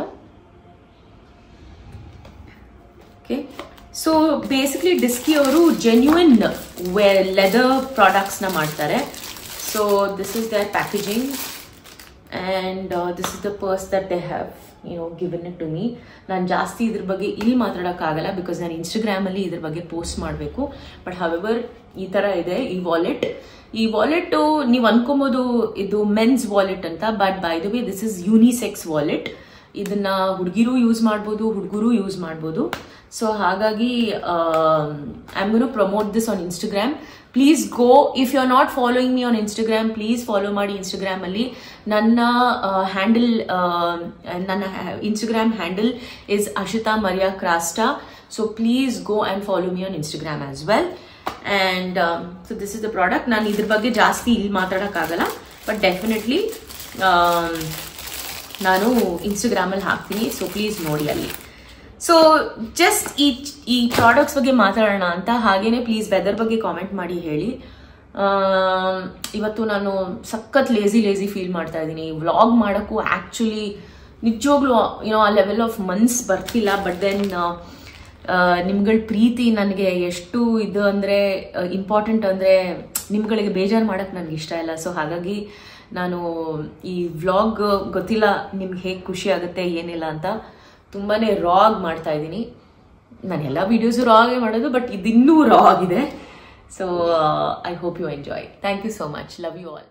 So basically ಡಿಸ್ಕಿ ಅವರು ಜೆನ್ಯೂನ್ ಲೆದರ್ ಪ್ರಾಡಕ್ಟ್ಸ್ನ ಮಾಡ್ತಾರೆ. So this is their packaging and this is the purse that they have given it to me. ನಾನು ಜಾಸ್ತಿ ಇದ್ರ ಬಗ್ಗೆ ಇಲ್ಲಿ ಮಾತಾಡೋಕ್ಕಾಗಲ್ಲ, ಬಿಕಾಸ್ ನಾನು ಇನ್ಸ್ಟಾಗ್ರಾಮಲ್ಲಿ ಇದ್ರ ಬಗ್ಗೆ ಪೋಸ್ಟ್ ಮಾಡಬೇಕು. ಬಟ್ ಹವೆವರ್ ಈ ಥರ ಇದೆ ಈ ವಾಲೆಟ್ಟು. ನೀವು ಅನ್ಕೊಬೋದು ಇದು ಮೆನ್ಸ್ ವಾಲೆಟ್ ಅಂತ, but by the way this is unisex wallet. ಇದನ್ನ ಹುಡುಗಿರು ಯೂಸ್ ಮಾಡ್ಬೋದು, ಹುಡುಗರು ಯೂಸ್ ಮಾಡ್ಬೋದು. ಸೊ ಹಾಗಾಗಿ I am gonna promote this on Instagram. Please go, if you are not following me on Instagram, please follow ಮಾಡಿ Instagram ಅಲ್ಲಿ. ನನ್ನ Instagram handle is Ashita Maria Crasta. So please go and follow me on Instagram as well. And so this is the product. ನಾನು ಇದ್ರ ಬಗ್ಗೆ ಜಾಸ್ತಿ ಇಲ್ಲಿ ಮಾತಾಡೋಕ್ಕಾಗಲ್ಲ, but definitely ನಾನು ಇನ್ಸ್ಟಾಗ್ರಾಮಲ್ಲಿ ಹಾಕ್ತೀನಿ. ಸೊ ಪ್ಲೀಸ್ ನೋಡಿ ಅಲ್ಲಿ. ಸೊ ಜಸ್ಟ್ ಈ ಪ್ರಾಡಕ್ಟ್ಸ್ ಬಗ್ಗೆ ಮಾತಾಡೋಣ ಅಂತ. ಹಾಗೇನೆ ಪ್ಲೀಸ್ ವೆದರ್ ಬಗ್ಗೆ ಕಾಮೆಂಟ್ ಮಾಡಿ ಹೇಳಿ. ಇವತ್ತು ನಾನು ಸಖತ್ ಲೇಸಿ ಫೀಲ್ ಮಾಡ್ತಾ ಇದ್ದೀನಿ. ವ್ಲಾಗ್ ಮಾಡೋಕ್ಕೂ ಆ್ಯಕ್ಚುಲಿ ನಿಜವಾಗ್ಲೂ ಆ ಲೆವೆಲ್ ಆಫ್ ಮನ್ಸ್ ಬರ್ತಿಲ್ಲ. ಬಟ್ ದೆನ್ ನಿಮ್ಗಳ ಪ್ರೀತಿ ನನಗೆ ಎಷ್ಟು ಇದು ಅಂದರೆ ಇಂಪಾರ್ಟೆಂಟ್ ಅಂದರೆ ನಿಮ್ಗಳಿಗೆ ಬೇಜಾರು ಮಾಡೋಕ್ಕೆ ನನಗೆ ಇಷ್ಟ ಇಲ್ಲ. ಸೊ ಹಾಗಾಗಿ ನಾನು ಈ ವ್ಲಾಗ್ ಗೊತ್ತಿಲ್ಲ ನಿಮ್ಗೆ ಹೇಗೆ ಖುಷಿ ಆಗುತ್ತೆ ಏನಿಲ್ಲ ಅಂತ ತುಂಬಾ ರಾ ಆಗಿ ಮಾಡ್ತಾ ಇದ್ದೀನಿ. ನಾನು ಎಲ್ಲ ವೀಡಿಯೋಸು ರಾ ಆಗೇ ಮಾಡೋದು, ಬಟ್ ಇದಿನ್ನೂ ರಾ ಆಗಿದೆ. So I hope you enjoy. Thank you so much. Love you all.